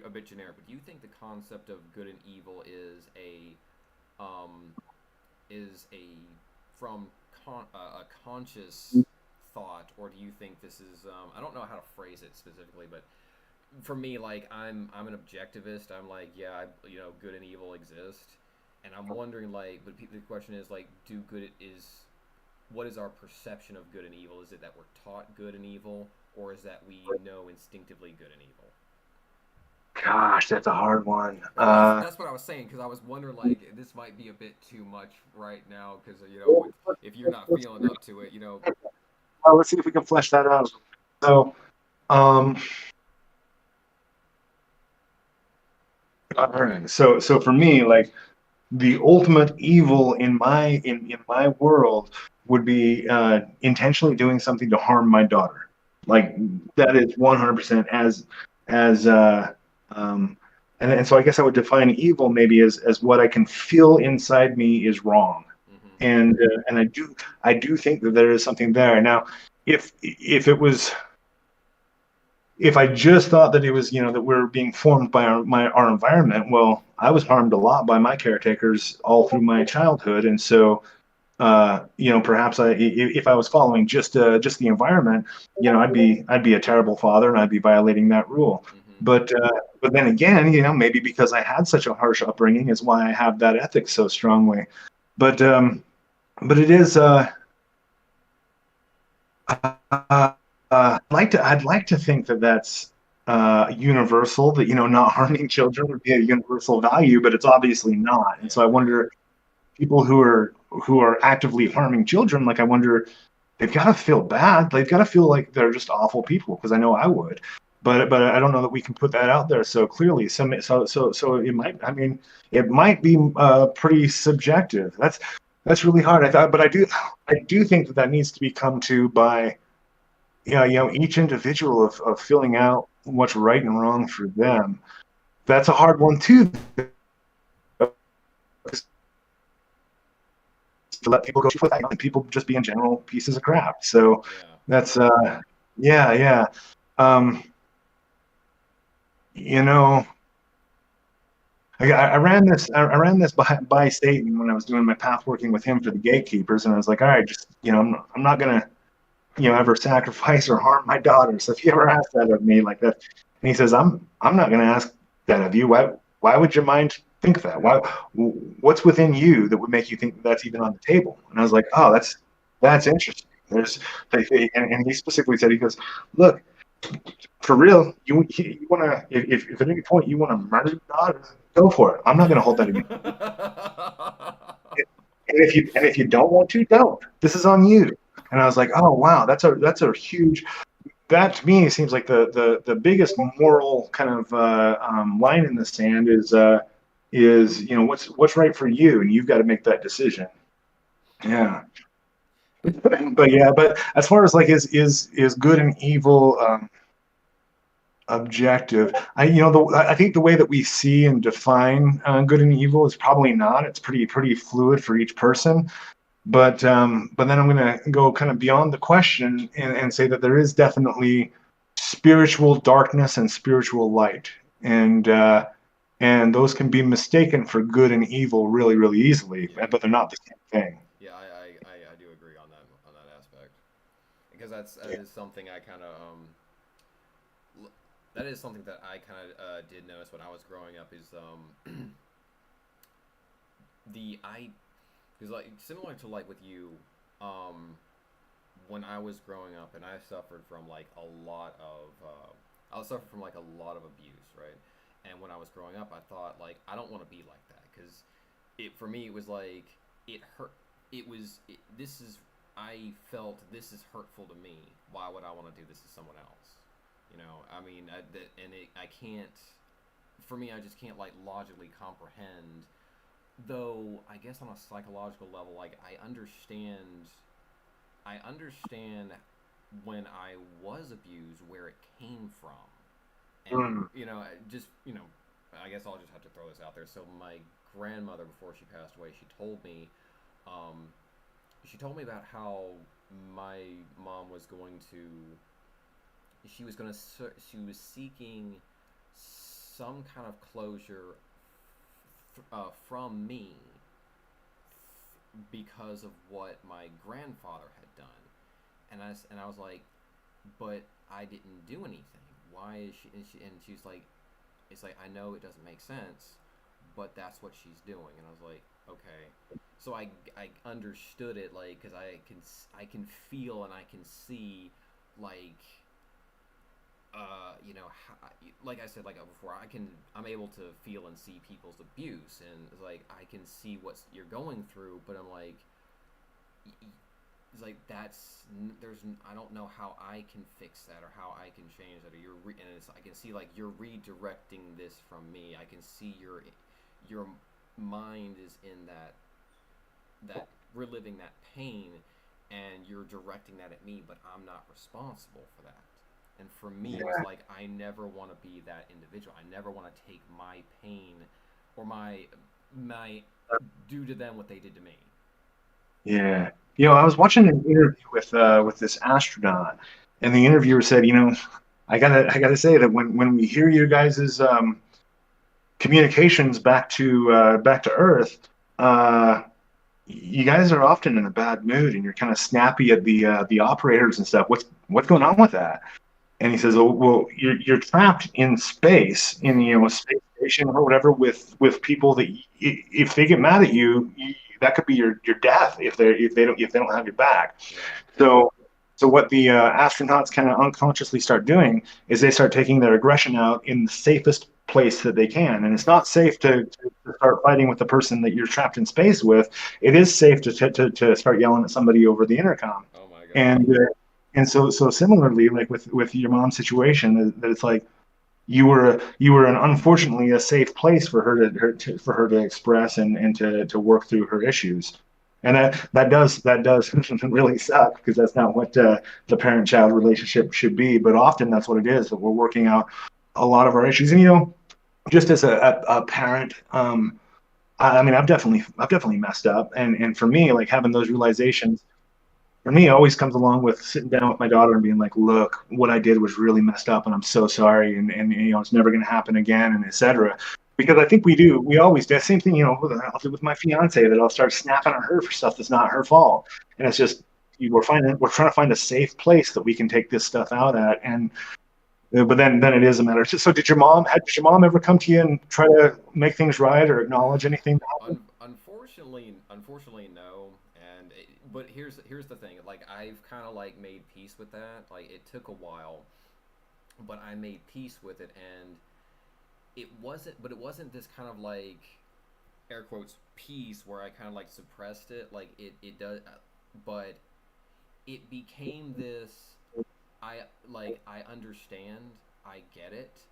a bit generic, but do you think the concept of good and evil is a from a conscious thought, or do you think this is I don't know how to phrase it specifically, but for me, like I'm an objectivist. I'm like, yeah, good and evil exist, and I'm wondering like, but the question is like, what is our perception of good and evil? Is it that we're taught good and evil, or is that we know instinctively good and evil? Gosh, that's a hard one. That's what I was saying, because I was wondering like this might be a bit too much right now, because if you're not feeling up to it, Well, let's see if we can flesh that out. So, um, all right. So for me, like the ultimate evil in my world would be intentionally doing something to harm my daughter. Like that is 100% as and so I guess I would define evil maybe as what I can feel inside me is wrong. mm-hmm. And I do think that there is something there. Now, if it was, if I just thought that it was, that we're being formed by our environment, well, I was harmed a lot by my caretakers all through my childhood, and so perhaps if I was following just the environment, I'd be a terrible father, and I'd be violating that rule. Mm-hmm. But then again, maybe because I had such a harsh upbringing is why I have that ethic so strongly. But it is. I'd like to think that that's universal. That not harming children would be a universal value, but it's obviously not. And so I wonder, people who are actively harming children, like I wonder, they've got to feel bad. They've got to feel like they're just awful people, because I know I would. But I don't know that we can put that out there so clearly. So it might. I mean, it might be pretty subjective. That's really hard. But I do think that needs to be come to by each individual of filling out what's right and wrong for them. That's a hard one too. to let people go with that, and people just be in general pieces of crap. So Yeah. that's yeah. Um, you know, I ran this. I ran this by Satan when I was doing my path working with him for the gatekeepers, and I was like, all right, just I'm not gonna ever sacrifice or harm my daughter. So if you ever ask that of me like that, and he says, I'm not gonna ask that of you. Why would your mind think that? What's within you that would make you think that's even on the table? And I was like, oh, that's interesting. There's and he specifically said, he goes, look, for real, you want to, if at any point you want to murder your daughter, go for it. I'm not going to hold that against you. And if you don't want to, don't. This is on you. And I was like, oh wow, that's a huge. That to me seems like the biggest moral kind of line in the sand is what's right for you, and you've got to make that decision. Yeah. But as far as like is good and evil objective. I think the way that we see and define good and evil is probably not. It's pretty fluid for each person. But then I'm going to go kind of beyond the question and say that there is definitely spiritual darkness and spiritual light, and those can be mistaken for good and evil really, really easily, Yeah. but they're not the same thing. Yeah, I do agree on that aspect because that Yeah. is something I kind of that is something that I kind of did notice when I was growing up is the I because like similar to like with you when I was growing up and I suffered from like a lot of I suffered from like a lot of abuse, right? And when I was growing up, I thought like I don't want to be like that because it for me it was like it hurt. This is I felt this is hurtful to me. Why would I want to do this to someone else? I mean, I can't. For me, I just can't like logically comprehend. Though I guess on a psychological level, like I understand. I understand when I was abused where it came from, and Mm. just I guess I'll just have to throw this out there. So my grandmother, before she passed away, um, she told me about how my mom was going to she was seeking some kind of closure from me because of what my grandfather had done, and I was like, but I didn't do anything. Why is and she's like, it's like I know it doesn't make sense, but that's what she's doing, and I was like, okay. So I understood it like because I can feel and I can see like like I said, like before, I'm able to feel and see people's abuse, and like I can see what you're going through, but I'm like, it's like I don't know how I can fix that or how I can change that, or I can see like you're redirecting this from me. I can see your mind is in that reliving that pain, and you're directing that at me, but I'm not responsible for that. And for me, it was Yeah. like I never want to be that individual. I never want to take my pain or my do to them what they did to me. Yeah. I was watching an interview with this astronaut, and the interviewer said, I gotta say that when we hear you guys' communications back to Earth, uh, you guys are often in a bad mood, and you're kind of snappy at the operators and stuff. What's going on with that? And he says, "Oh, well, you're trapped in space, in a space station or whatever, with people that if they get mad at you, that could be your death if they don't have your back." Yeah. So what the astronauts kind of unconsciously start doing is they start taking their aggression out in the safest place that they can, and it's not safe to start fighting with the person that you're trapped in space with. It is safe to start yelling at somebody over the intercom, Oh my gosh. and so similarly, like with your mom's situation, that it's like you were an unfortunately a safe place for her to express and to work through her issues, and that does really suck because that's not what the parent child relationship should be. But often that's what it is, that we're working out a lot of our issues, and just as a parent. I mean, I've definitely messed up, and for me, like having those realizations for me, it always comes along with sitting down with my daughter and being like, look, what I did was really messed up and I'm so sorry. And you know, it's never going to happen again and etc. Because I think we always do the same thing, you know, I'll do with my fiance that I'll start snapping at her for stuff that's not her fault. And it's just, we're trying to find a safe place that we can take this stuff out at. And, but then it is a matter. So did your mom ever come to you and try to make things right or acknowledge anything that happened? Unfortunately, no. But here's the thing. Like I've kind of like made peace with that. Like it took a while, but I made peace with it, and it wasn't this kind of like air quotes peace where I kind of like suppressed it. Like it does, but it became this. I I understand, I get it,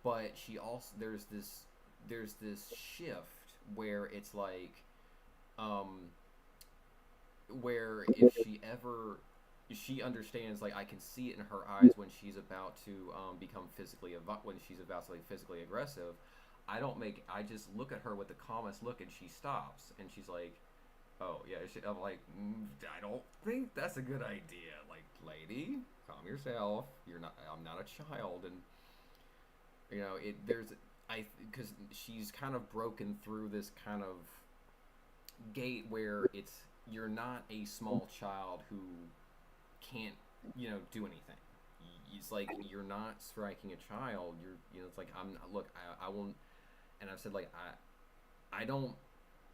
but she also there's this shift where it's like um where if she understands, like I can see it in her eyes when she's about to become when she's about to be physically aggressive. I just look at her with the calmest look, and she stops, and she's like, oh yeah. I'm like, I don't think that's a good idea. Like, lady, calm yourself. I'm not a child, and you know it. Because she's kind of broken through this kind of gate where you're not a small child who can't do anything. It's like you're not striking a child. It's like I won't. And I've said, like, I don't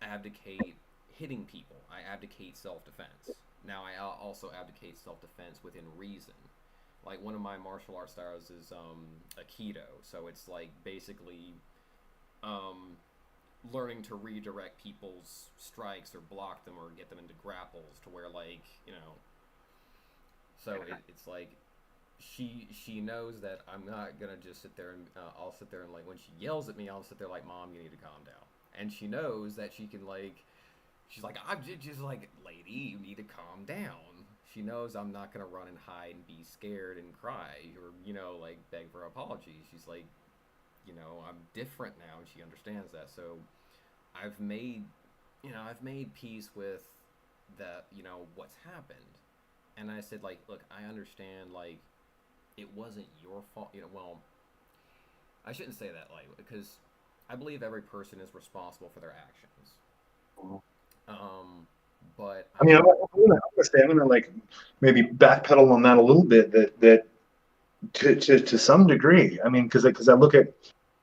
advocate hitting people. I advocate self-defense. Now I also advocate self-defense within reason. Like one of my martial arts styles is Aikido, so it's like basically um, learning to redirect people's strikes or block them or get them into grapples to where, like, so it's like she knows that I'm not gonna just sit there, and I'll sit there and, like, when she yells at me, I'll sit there like, Mom, you need to calm down. And she knows that she can, like, she's like, I'm just like, lady, you need to calm down. She knows I'm not gonna run and hide and be scared and cry or like beg for apologies. She's like, I'm different now, and she understands that. So I've made I've made peace with that, what's happened. And I said, like, look, I understand, like, it wasn't your fault. Well, I shouldn't say that, like, because I believe every person is responsible for their actions. Um, but I mean, I'm gonna like maybe backpedal on that a little bit. That to some degree. I mean, because I look at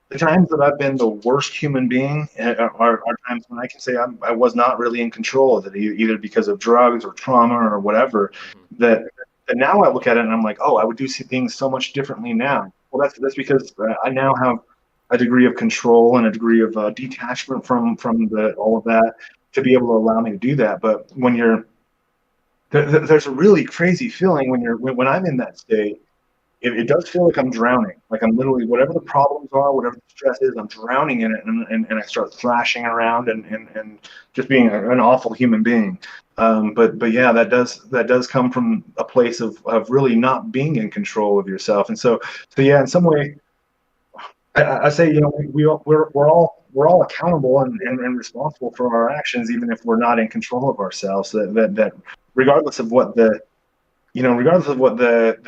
the times that I've been the worst human being are times when I can say I was not really in control of it, either because of drugs or trauma or whatever. mhm, That, that now I look at it and I'm like, oh, I would do things so much differently now. Well, that's because I now have a degree of control and a degree of detachment from all of that to be able to allow me to do that. But when there's a really crazy feeling when I'm in that state. It does feel like I'm drowning. Like I'm literally, whatever the problems are, whatever the stress is, I'm drowning in it, and I start thrashing around and just being an awful human being. But yeah, that does come from a place of really not being in control of yourself. And so yeah, in some way, I say, we're all accountable and responsible for our actions, even if we're not in control of ourselves. That regardless of what the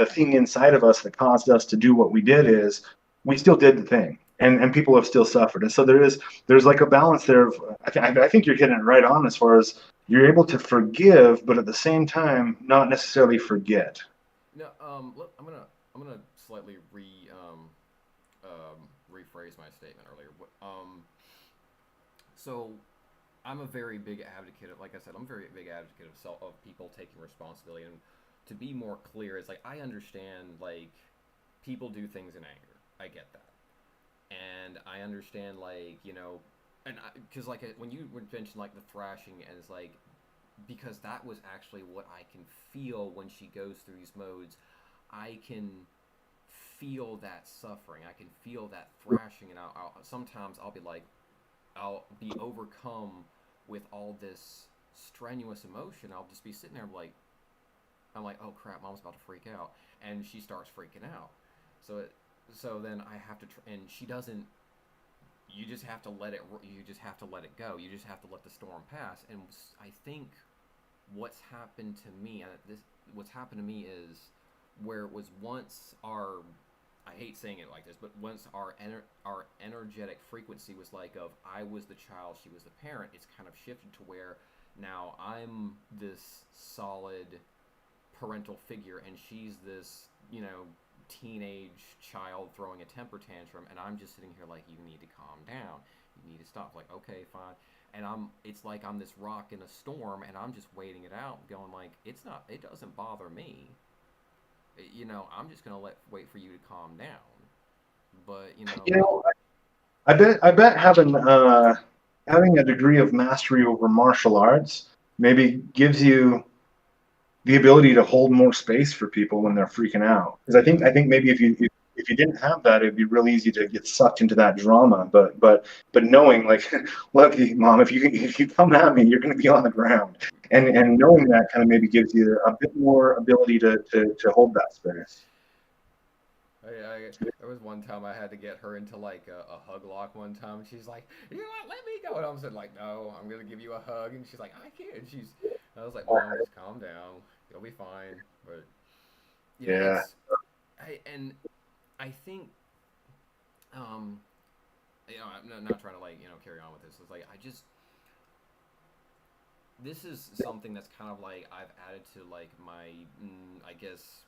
thing inside of us that caused us to do what we did is, we still did the thing, and people have still suffered. And so there's like a balance there of, I think you're getting it right on, as far as you're able to forgive, but at the same time not necessarily forget. no, I'm gonna slightly rephrase my statement earlier. So I'm a very big advocate of, like I said, I'm a very big advocate of people taking responsibility. And to be more clear, it's like I understand, like, people do things in anger. I get that, and I understand, like, and because, like, when you mentioned, like, the thrashing, and it's like, because that was actually what I can feel when she goes through these modes. I can feel that suffering. I can feel that thrashing, and sometimes I'll be like, I'll be overcome with all this strenuous emotion. I'll just be sitting there like, I'm like, oh crap, Mom's about to freak out, and she starts freaking out. So then I have to, and she doesn't you just have to let it. You just have to let it go. You just have to let the storm pass. And I think what's happened to me, what's happened to me is where it was once our, I hate saying it like this, but once our energetic frequency was like of I was the child, she was the parent. It's kind of shifted to where now I'm this solid parental figure, and she's this, teenage child throwing a temper tantrum, and I'm just sitting here like, you need to calm down, you need to stop. Like, okay, fine. And it's like I'm this rock in a storm, and I'm just waiting it out, going like, it doesn't bother me. I'm just gonna wait for you to calm down. But You know, I bet having a degree of mastery over martial arts maybe gives you the ability to hold more space for people when they're freaking out. Because I think maybe if you didn't have that, it'd be real easy to get sucked into that drama. But knowing like, look, mom, if you come at me, you're going to be on the ground, and knowing that kind of maybe gives you a bit more ability to hold that space. there was one time I had to get her into like a hug lock one time, and she's like, "You know what? Let me go." And I'm saying like, "No, I'm gonna give you a hug." And she's like, "I can't." I was like, "Mom, just calm down. You'll be fine." But Yeah. and I think, um, I'm not trying to like carry on with this. It's like this is something that's kind of like I've added to like my, I guess,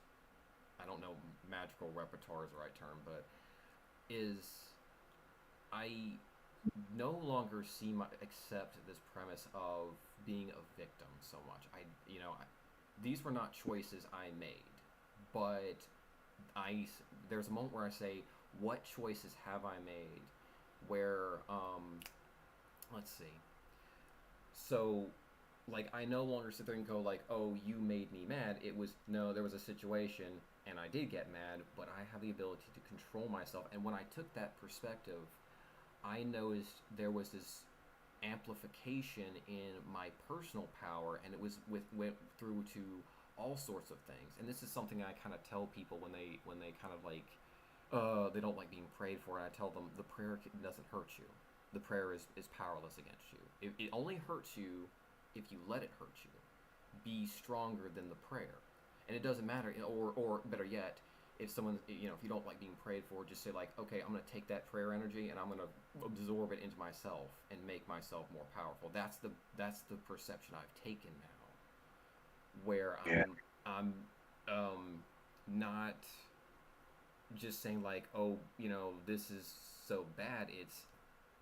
I don't know, magical repertoire is the right term, but is I no longer accept this premise of being a victim so much. These were not choices I made, but there's a moment where I say, what choices have I made? Where let's see. So like I no longer sit there and go like, oh, you made me mad. It was no, there was a situation and I did get mad, but I have the ability to control myself. And when I took that perspective, I noticed there was this amplification in my personal power, and it went through to all sorts of things. And this is something I kind of tell people when they kind of like they don't like being prayed for, and I tell them the prayer doesn't hurt you. The prayer is powerless against you. It only hurts you if you let it hurt you. Be stronger than the prayer. And it doesn't matter, or better yet, if someone, if you don't like being prayed for, just say like, okay, I'm going to take that prayer energy and I'm going to absorb it into myself and make myself more powerful. That's the perception I've taken now, where Yeah. I'm not just saying like, oh, this is so bad. It's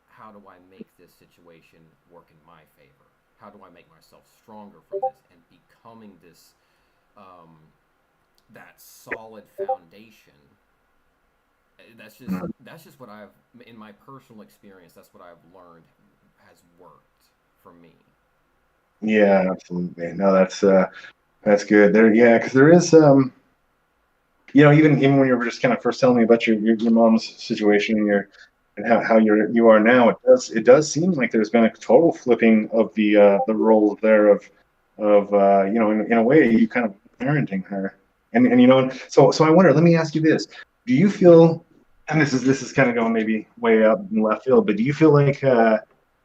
how do I make this situation work in my favor? How do I make myself stronger from this and becoming this that solid foundation? That's just what I've, in my personal experience, that's what I've learned has worked for me. Yeah, absolutely. No, that's good. There, yeah, because there is, even when you were just kind of first telling me about your mom's situation and how you are now, it does seem like there's been a total flipping of the roles there of in a way you kind of parenting her, and so I wonder. Let me ask you this: do you feel, and this is kind of going maybe way up in left field, but do you feel like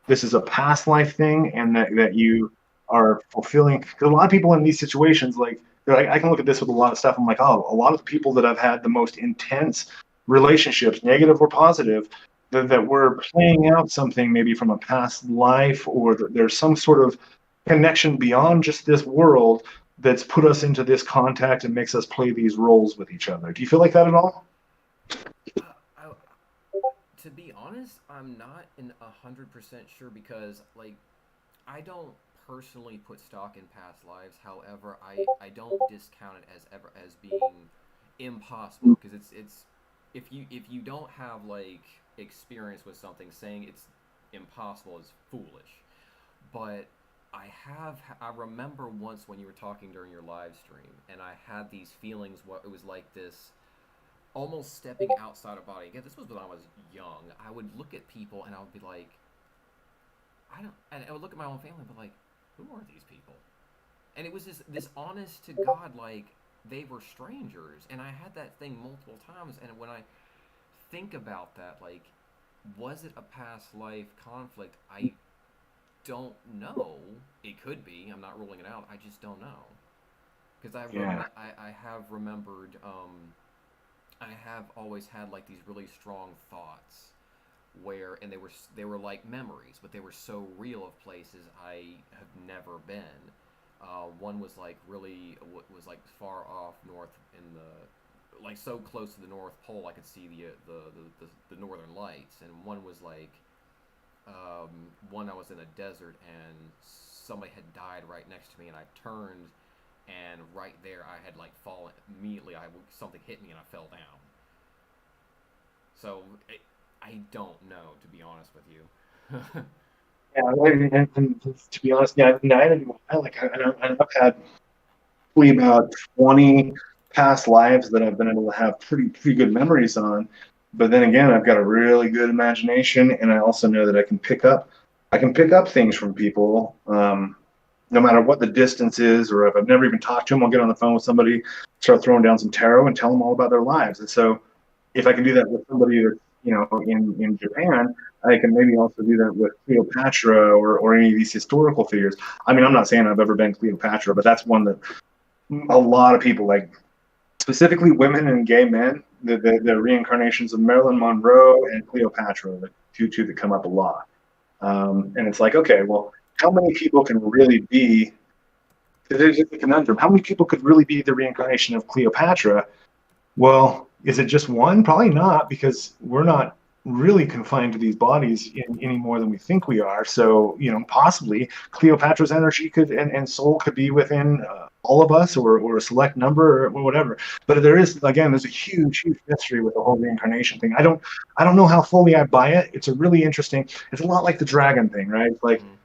this is a past life thing, and that you are fulfilling? Because a lot of people in these situations, like they're like, I can look at this with a lot of stuff. I'm like, oh, a lot of the people that I've had the most intense relationships, negative or positive, that we're playing out something maybe from a past life, or that there's some sort of connection beyond just this world that's put us into this contact and makes us play these roles with each other. Do you feel like that at all? I, to be honest, I'm not in 100% sure because like I don't personally put stock in past lives. However, I don't discount it as being impossible because it's if you don't have like experience with something, saying it's impossible is foolish. But I remember once when you were talking during your live stream, and I had these feelings. What it was like this almost stepping outside of body. Again, this was when I was young. I would look at people and I would be like, and I would look at my own family, but like, who are these people? And it was this honest to God, like they were strangers, and I had that thing multiple times. And when I think about that, like Was it a past life conflict? I don't know. It could be. I'm not ruling it out. I just don't know. Because Yeah. I have remembered, I have always had like these really strong thoughts where, and they were like memories, but they were so real of places I have never been. One was like really was like far off north in the, like so close to the North Pole I could see the northern lights, and one was like, one I was in a desert and somebody had died right next to me, and I turned, and right there I had like fallen immediately. Something hit me and I fell down. So I don't know, to be honest with you. Yeah, and to be honest, yeah, neither do I. I've had probably about 20 past lives that I've been able to have pretty good memories on. But then again, I've got a really good imagination, and I also know that I can pick up things from people, no matter what the distance is, or if I've never even talked to them. I'll get on the phone with somebody, start throwing down some tarot, and tell them all about their lives. And so, if I can do that with somebody that's in Japan, I can maybe also do that with Cleopatra or any of these historical figures. I mean, I'm not saying I've ever been Cleopatra, but that's one that a lot of people, like specifically women and gay men, the reincarnations of Marilyn Monroe and Cleopatra, the two that come up a lot. And it's like, okay, well, how many people can really be? There's a conundrum. How many people could really be the reincarnation of Cleopatra? Well, is it just one? Probably not, because we're not really confined to these bodies any more than we think we are. So, possibly Cleopatra's energy and soul could be within all of us, or a select number, or whatever. But there's a huge mystery with the whole reincarnation thing. I don't know how fully I buy it. It's a lot like the dragon thing, right? It's like, Mm.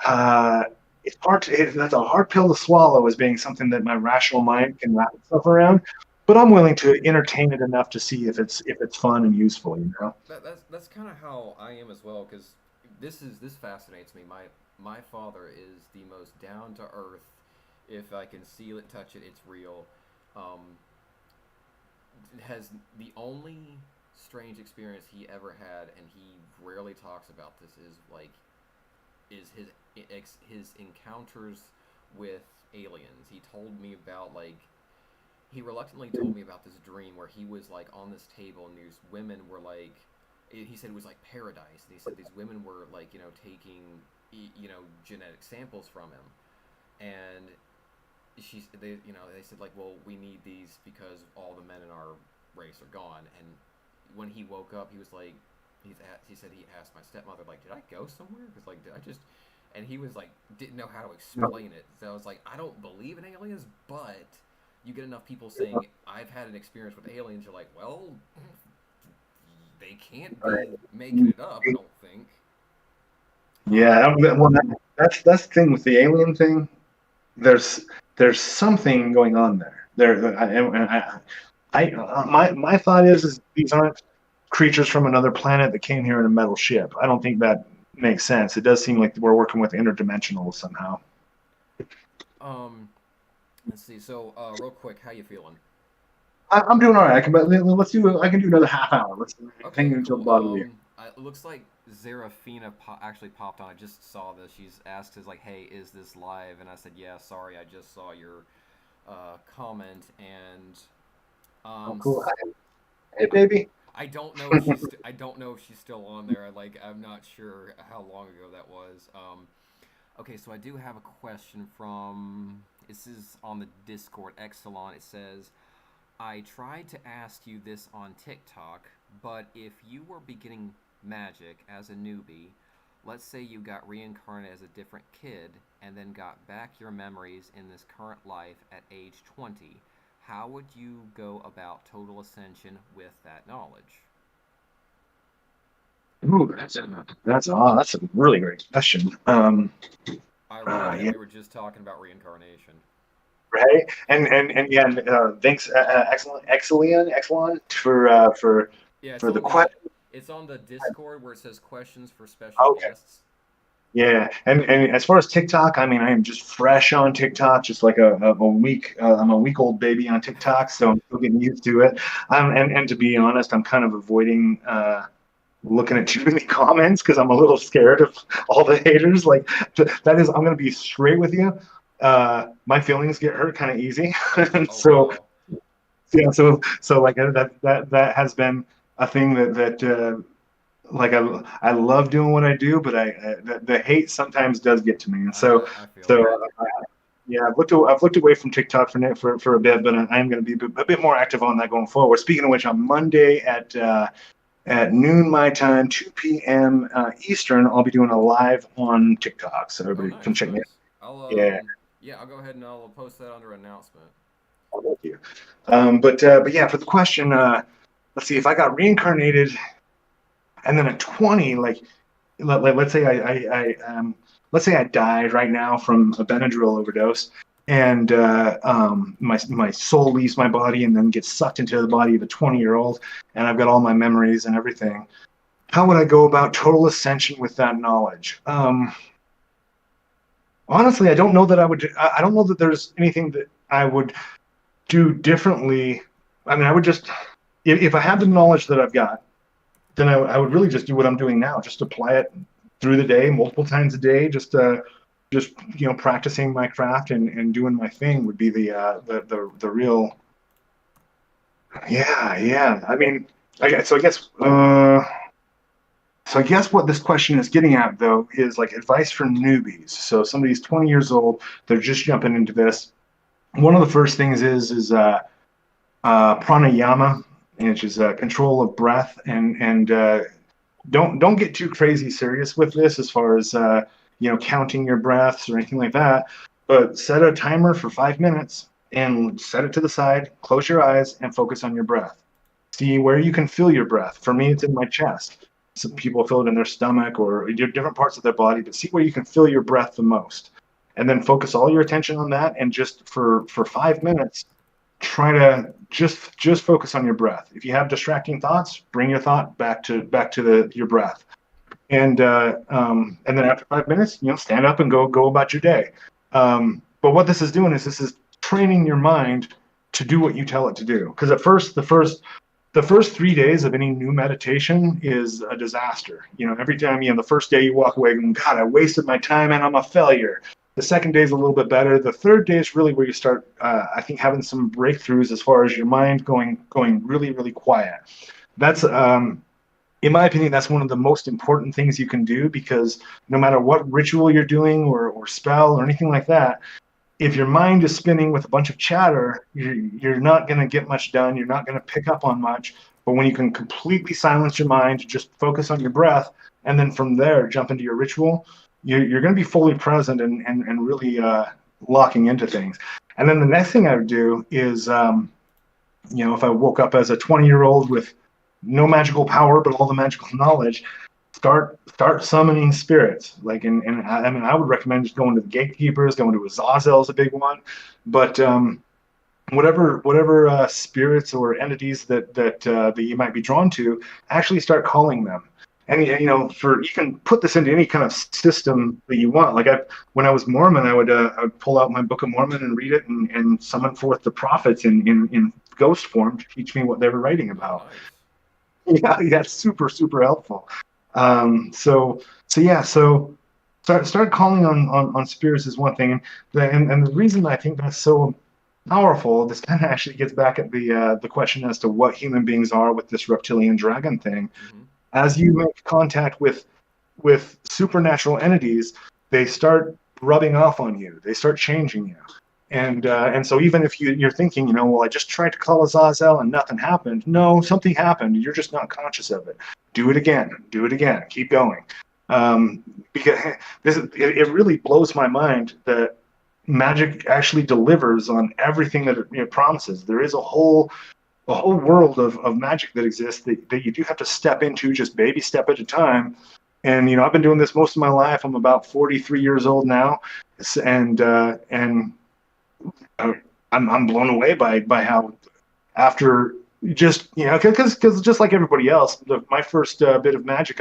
uh, that's a hard pill to swallow, as being something that my rational mind can wrap itself around. But I'm willing to entertain it enough to see if it's fun and useful. That's kind of how I am as well. Because this fascinates me. My father is the most down to earth. If I can see it, touch it, it's real. Um, has the only strange experience he ever had, and he rarely talks about this, is his encounters with aliens. He told me about, like, he reluctantly told me about this dream where he was like on this table, and these women were like, he said it was like paradise, and he said these women were like, taking genetic samples from him, and they said, like, well, we need these because all the men in our race are gone. And when he woke up, he was like, he said he asked my stepmother, like, did I go somewhere? Because, like, did I just, and he was like, didn't know how to explain it. So I was like, I don't believe in aliens, but you get enough people saying I've had an experience with aliens, you're like, well, they can't be making it up, I don't think. Yeah, well, that's the thing with the alien thing. There's there's something going on there. My thought is these aren't creatures from another planet that came here in a metal ship. I don't think that makes sense. It does seem like we're working with interdimensional somehow. Um, let's see. So, real quick, how you feeling? I'm doing all right. I can do another half hour. Let's hang Okay, until the cool. bottom of the year. It looks like Zerafina actually popped on. I just saw this. She's asked us like, "Hey, is this live?" And I said, "Yeah, sorry, I just saw your comment." And Oh, um, cool. Hey, baby. I don't know if I don't know if she's still on there. I'm not sure how long ago that was. Okay, so I do have a question from. This is on the Discord. Exelon. It says, I tried to ask you this on TikTok, but if you were beginning magic as a newbie, let's say you got reincarnated as a different kid and then got back your memories in this current life at age 20, how would you go about total ascension with that knowledge? Ooh, that's a really great question. Ironic that Yeah, we were just talking about reincarnation. right. And yeah, thanks, excellent Yeah, for the question. it's on the Discord where it says questions for special Okay. guests. Yeah, and as far as TikTok, I mean, I am just fresh on TikTok, just like a week. I'm a week old baby on TikTok, so I'm still getting used to it. And to be honest, I'm kind of avoiding. looking at too many comments because I'm a little scared of all the haters. Like that is, I'm gonna be straight with you. My feelings get hurt kind of easy, and Oh so wow. yeah, so like that has been a thing that like I love doing what I do, but the hate sometimes does get to me, and I feel so that. yeah, I've looked away from TikTok for a bit, but I am going to be a bit more active on that going forward. Speaking of which, on Monday at noon my time, 2 p.m. Eastern, I'll be doing a live on TikTok, so Oh everybody come nice, check me out. nice. I'll Yeah, yeah, I'll go ahead and I'll post that under announcement. thank you. But yeah, for the question, let's see if I got reincarnated and then at 20, like let's say let's say I died right now from a Benadryl overdose, and my soul leaves my body and then gets sucked into the body of a 20-year-old, and I've got all my memories and everything. How would I go about total ascension with that knowledge? Honestly, I don't know that I would. I don't know that there's anything that I would do differently. I mean, I would just if I had the knowledge that I've got, then I would really just do what I'm doing now, just apply it through the day, multiple times a day, just practicing my craft and doing my thing would be the real. Yeah. I mean, so I guess what this question is getting at though is like advice for newbies. So somebody's 20 years old, they're just jumping into this. One of the first things is pranayama, which is control of breath, and don't get too crazy serious with this as far as counting your breaths or anything like that. But set a timer for 5 minutes and set it to the side. Close your eyes and focus on your breath. See where you can feel your breath. For me, it's in my chest. Some people feel it in their stomach or different parts of their body, but see where you can feel your breath the most. And then focus all your attention on that. And just for 5 minutes, try to just focus on your breath. If you have distracting thoughts, bring your thought back to your breath. And then after 5 minutes, stand up and go about your day. But what this is doing is this is training your mind to do what you tell it to do. Because at first, the first 3 days of any new meditation is a disaster. Every time, the first day you walk away going, God, I wasted my time and I'm a failure. The second day is a little bit better. The third day is really where you start, I think, having some breakthroughs as far as your mind going really, really quiet. That's, in my opinion, that's one of the most important things you can do, because no matter what ritual you're doing or spell or anything like that, if your mind is spinning with a bunch of chatter, you're not going to get much done. You're not going to pick up on much. But when you can completely silence your mind, just focus on your breath, and then from there jump into your ritual, you're going to be fully present and really locking into things. And then the next thing I would do is, if I woke up as a 20-year-old with no magical power but all the magical knowledge, start summoning spirits. Like, and I mean, I would recommend just going to the gatekeepers. Going to Azazel is a big one, but whatever spirits or entities that you might be drawn to, actually start calling them. And you can put this into any kind of system that you want. Like when I was Mormon, I would pull out my Book of Mormon and read it and summon forth the prophets in ghost form to teach me what they were writing Oh about. nice. Yeah, super helpful. So start calling on spirits is one thing, and the reason I think that's so powerful. This kind of actually gets back at the question as to what human beings are with this reptilian dragon thing. Mhm. As you make contact with supernatural entities, they start rubbing off on you. They start changing you. And so even if you're thinking, well, I just tried to call Azazel and nothing happened. No, something happened. You're just not conscious of it. Do it again. Keep going. Because it really blows my mind that magic actually delivers on everything that it promises. There is a whole world of magic that exists that you do have to step into, just baby step at a time. And I've been doing this most of my life. I'm about 43 years old now, and I'm blown away by how, after just because just like everybody else, my first bit of magic,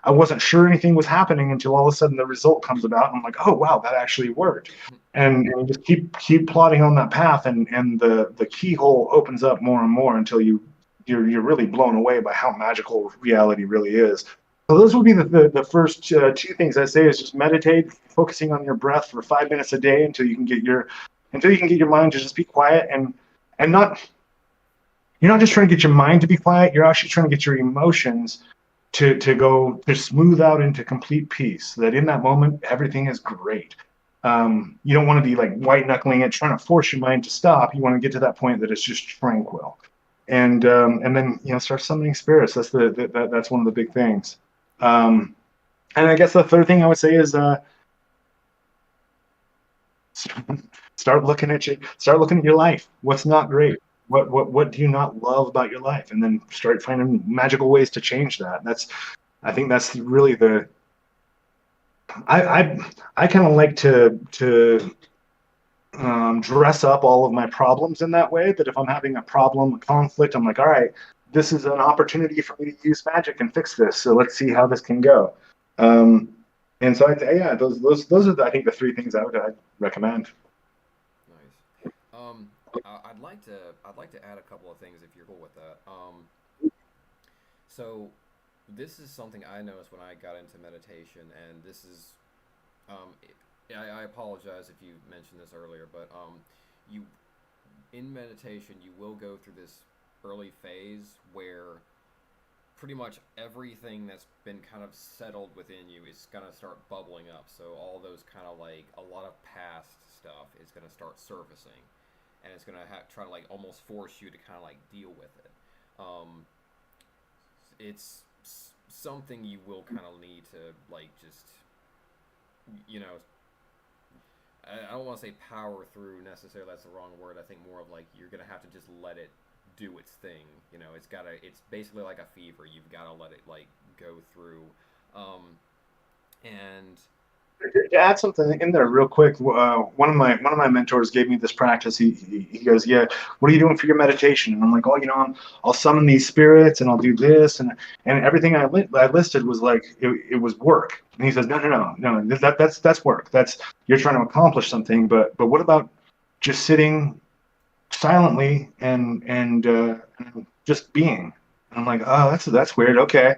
I wasn't sure anything was happening until all of a sudden the result comes about, and I'm like, oh wow, that actually worked. And just keep plodding on that path, and the keyhole opens up more and more until you you're really blown away by how magical reality really is. So those would be the first two things I say is just meditate, focusing on your breath for 5 minutes a day until you can get your mind to just be quiet and not you're not just trying to get your mind to be quiet, you're actually trying to get your emotions to smooth out into complete peace. So that in that moment everything is great. You don't want to be like white knuckling it, trying to force your mind to stop. You want to get to that point that it's just tranquil, and then start summoning spirits. That's one of the big things. Um, and I guess the third thing I would say is start looking at your life. What's not great? What do you not love about your life? And then start finding magical ways to change that. I think that's really the I kind of like to dress up all of my problems in that way. That if I'm having a problem, a conflict, I'm like, all right, this is an opportunity for me to use magic and fix this. So let's see how this can go. Um, and so yeah, those are I think the three things I'd recommend. Nice. I'd like to add a couple of things if you're cool with that. So this is something I noticed when I got into meditation, and this is I apologize if you mentioned this earlier, but you in meditation you will go through this early phase where pretty much everything that's been kind of settled within you is gonna start bubbling up. So all those kind of like a lot of past stuff is gonna start surfacing, and it's gonna try to like almost force you to kind of like deal with it. Um, it's something you will kind of need to like just you know I don't want to say power through necessarily. That's the wrong word. I think more of like you're gonna have to just let it do its thing. It's basically like a fever. You've got to let it like go through. And To add something in there real quick, one of my mentors gave me this practice. He goes, "Yeah, what are you doing for your meditation?" And I'm like, "Oh, I'll summon these spirits and I'll do this and everything I listed was like it was work." And he says, "No, that's work. That's you're trying to accomplish something. But what about just sitting silently and just being?" And I'm like, "Oh, that's weird. Okay."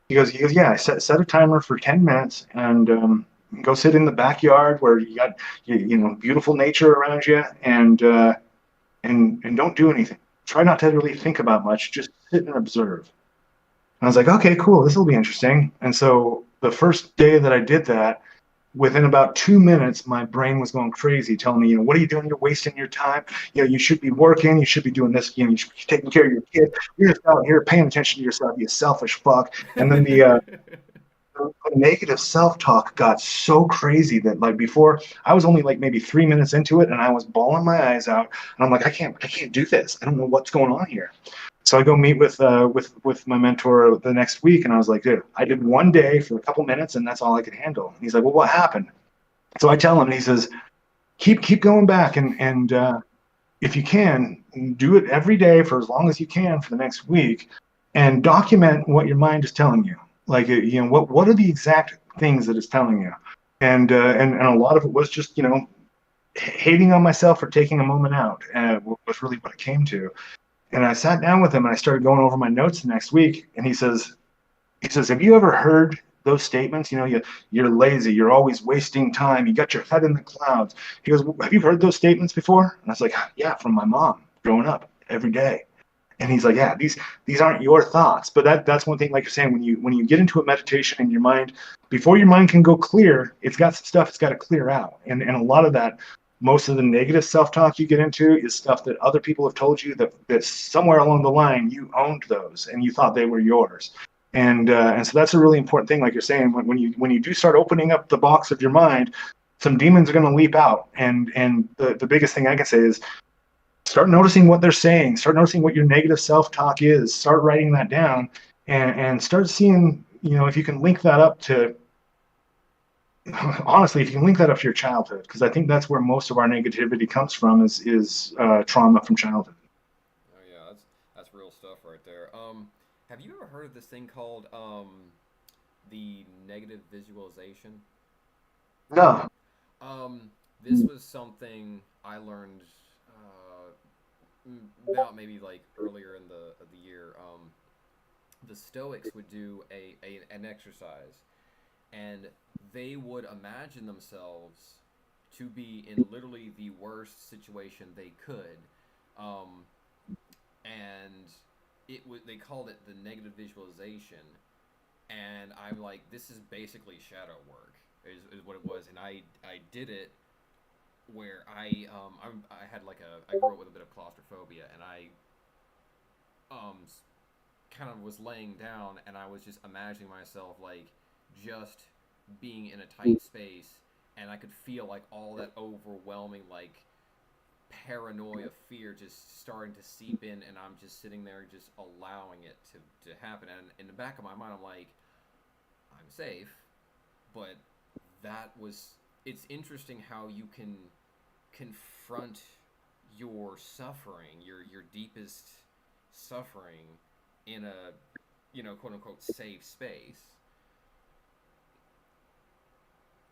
He goes, yeah, set a timer for 10 minutes and go sit in the backyard where you got beautiful nature around you and don't do anything. Try not to really think about much. Just sit and observe. And I was like, okay, cool. This will be interesting. And so the first day that I did that, within about 2 minutes, my brain was going crazy, telling me, what are you doing? You're wasting your time. You should be working. You should be doing this. You should be taking care of your kid. You're just out here paying attention to yourself. You selfish fuck. And then the negative self-talk got so crazy that like before I was only like maybe 3 minutes into it and I was bawling my eyes out and I'm like I can't do this. I don't know what's going on here. So I go meet with my mentor the next week and I was like, dude, I did one day for a couple minutes and that's all I could handle. And he's like, well, what happened? So I tell him and he says, keep going back and if you can, do it every day for as long as you can for the next week and document what your mind is telling you. Like, what are the exact things that it's telling you? And a lot of it was just, hating on myself for taking a moment out was really what it came to. And I sat down with him and I started going over my notes the next week. And he says, have you ever heard those statements? You're lazy. You're always wasting time. You got your head in the clouds. He goes, have you heard those statements before? And I was like, yeah, from my mom growing up every day. And he's like, yeah, these aren't your thoughts. But that's one thing, like you're saying, when you get into a meditation in your mind, before your mind can go clear, it's got some stuff it's got to clear out. And a lot of that, most of the negative self-talk you get into is stuff that other people have told you that somewhere along the line you owned those and you thought they were yours. And so that's a really important thing, like you're saying, when you do start opening up the box of your mind, some demons are going to leap out. And the biggest thing I can say is start noticing what they're saying, start noticing what your negative self-talk is, start writing that down and start seeing, if you can link that up to, honestly, if you can link that up to your childhood, because I think that's where most of our negativity comes from is trauma from childhood. oh yeah, that's real stuff right there. Have you ever heard of this thing called the negative visualization? No. This was something I learned about maybe like earlier in the year, the Stoics would do an exercise, and they would imagine themselves to be in literally the worst situation they could, um, and they called it the negative visualization, and I'm like, this is basically shadow work, is what it was, and I did it where I had like I grew up with a bit of claustrophobia, and I um kind of was laying down, and I was just imagining myself like just being in a tight space, and I could feel like all that overwhelming like paranoia, fear just starting to seep in, and I'm just sitting there just allowing it to happen. And in the back of my mind, I'm like, I'm safe, but that was. It's interesting how you can confront your suffering, your deepest suffering, in a quote unquote safe space.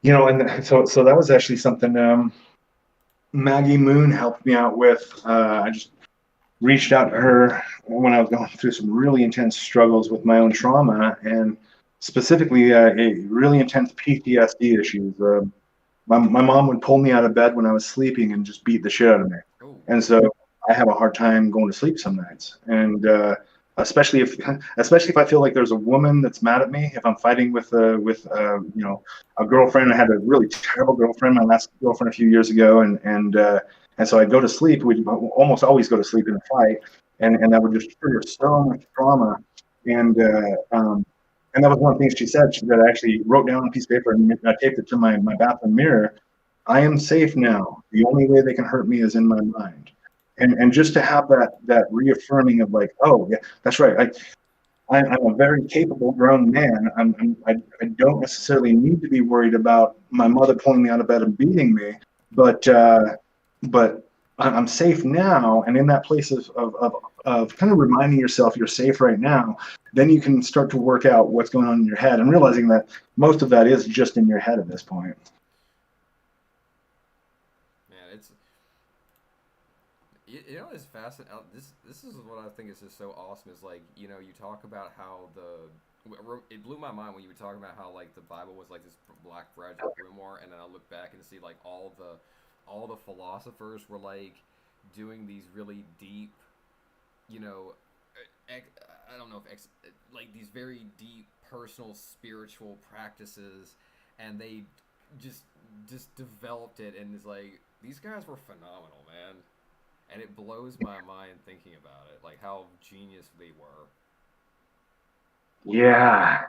And so that was actually something Maggie Moon helped me out with. I just reached out to her when I was going through some really intense struggles with my own trauma, and specifically a really intense PTSD issues. My mom would pull me out of bed when I was sleeping and just beat the shit out of me. Oh, And so I have a hard time going to sleep some nights. And especially if I feel like there's a woman that's mad at me, if I'm fighting with a girlfriend. I had a really terrible girlfriend, my last girlfriend a few years ago, and so I'd go to sleep. We'd almost always go to sleep in a fight, and that would just trigger so much trauma. And and that was one thing she said, that I actually wrote down on a piece of paper and I taped it to my bathroom mirror. I am safe now. The only way they can hurt me is in my mind. And just to have that reaffirming of like, oh yeah, that's right. I'm a very capable grown man. I don't necessarily need to be worried about my mother pulling me out of bed and beating me, but I'm safe now. And in that place of kind of reminding yourself you're safe right now, then you can start to work out what's going on in your head, and realizing that most of that is just in your head at this point. man, it's fascinating. This is what I think is just so awesome. Is like, you talk about how it blew my mind when you were talking about how like the Bible was like this black fragile grimoire, and then I look back and see like all the philosophers were like doing these really deep, you know, I don't know if like these very deep personal spiritual practices, and they just developed it, and it's like these guys were phenomenal, man. And it blows my mind thinking about it, like how genius they were. Yeah,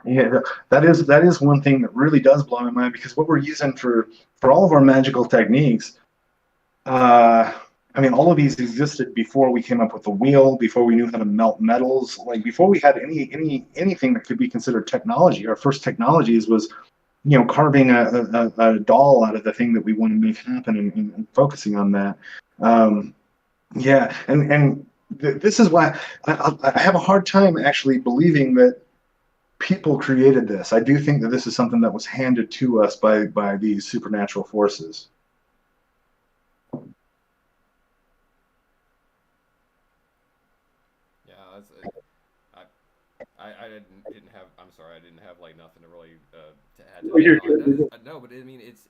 that is one thing that really does blow my mind, because what we're using for all of our magical techniques, uh, I mean, all of these existed before we came up with the wheel, before we knew how to melt metals, like before we had anything that could be considered technology. Our first technologies was, carving a doll out of the thing that we want to make happen, and focusing on that. Um, yeah, and this is why I have a hard time actually believing that people created this. I do think that this is something that was handed to us by these supernatural forces. Yeah, I didn't have. I'm sorry, I didn't have like nothing to really to add to Oh, that. you're No, good. no, but I mean, it's.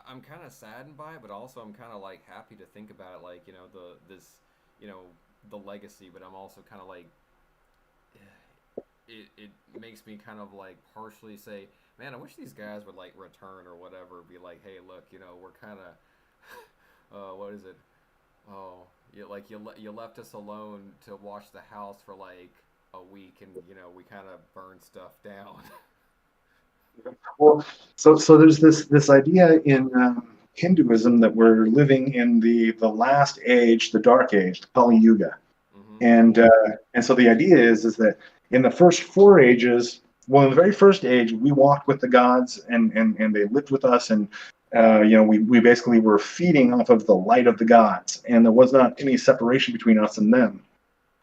I'm kind of saddened by it, but also I'm kind of like happy to think about it, like you know, the legacy. But I'm also kind of like, it makes me kind of like partially say, man, I wish these guys would like return or whatever, be like, hey, look, we're kind of, what is it? Oh, you left us alone to watch the house for like a week, and we kind of burned stuff down. Well, so there's this idea in Hinduism that we're living in the last age, the dark age, the Kali Yuga. Hmm. And so the idea is that in the first four ages, well, in the very first age, we walked with the gods, and they lived with us, and we basically were feeding off of the light of the gods, and there was not any separation between us and them.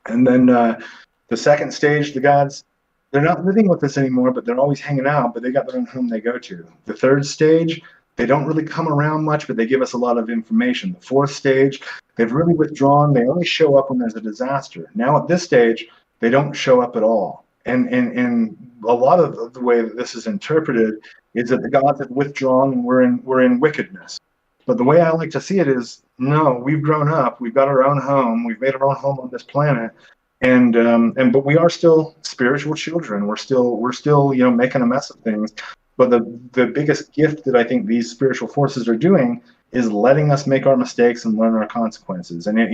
And then the second stage, the gods, they're not living with us anymore, but they're always hanging out, but they got their own home they go to. The third stage, They don't really come around much, but they give us a lot of information. The fourth stage, they've really withdrawn. They only show up when there's a disaster. Now at this stage, they don't show up at all. And a lot of the way that this is interpreted is that the gods have withdrawn and we're in wickedness. But the way I like to see it is, no, we've grown up, we've got our own home, we've made our own home on this planet, and but we are still spiritual children. We're still making a mess of things. But the biggest gift that I think these spiritual forces are doing is letting us make our mistakes and learn our consequences. And I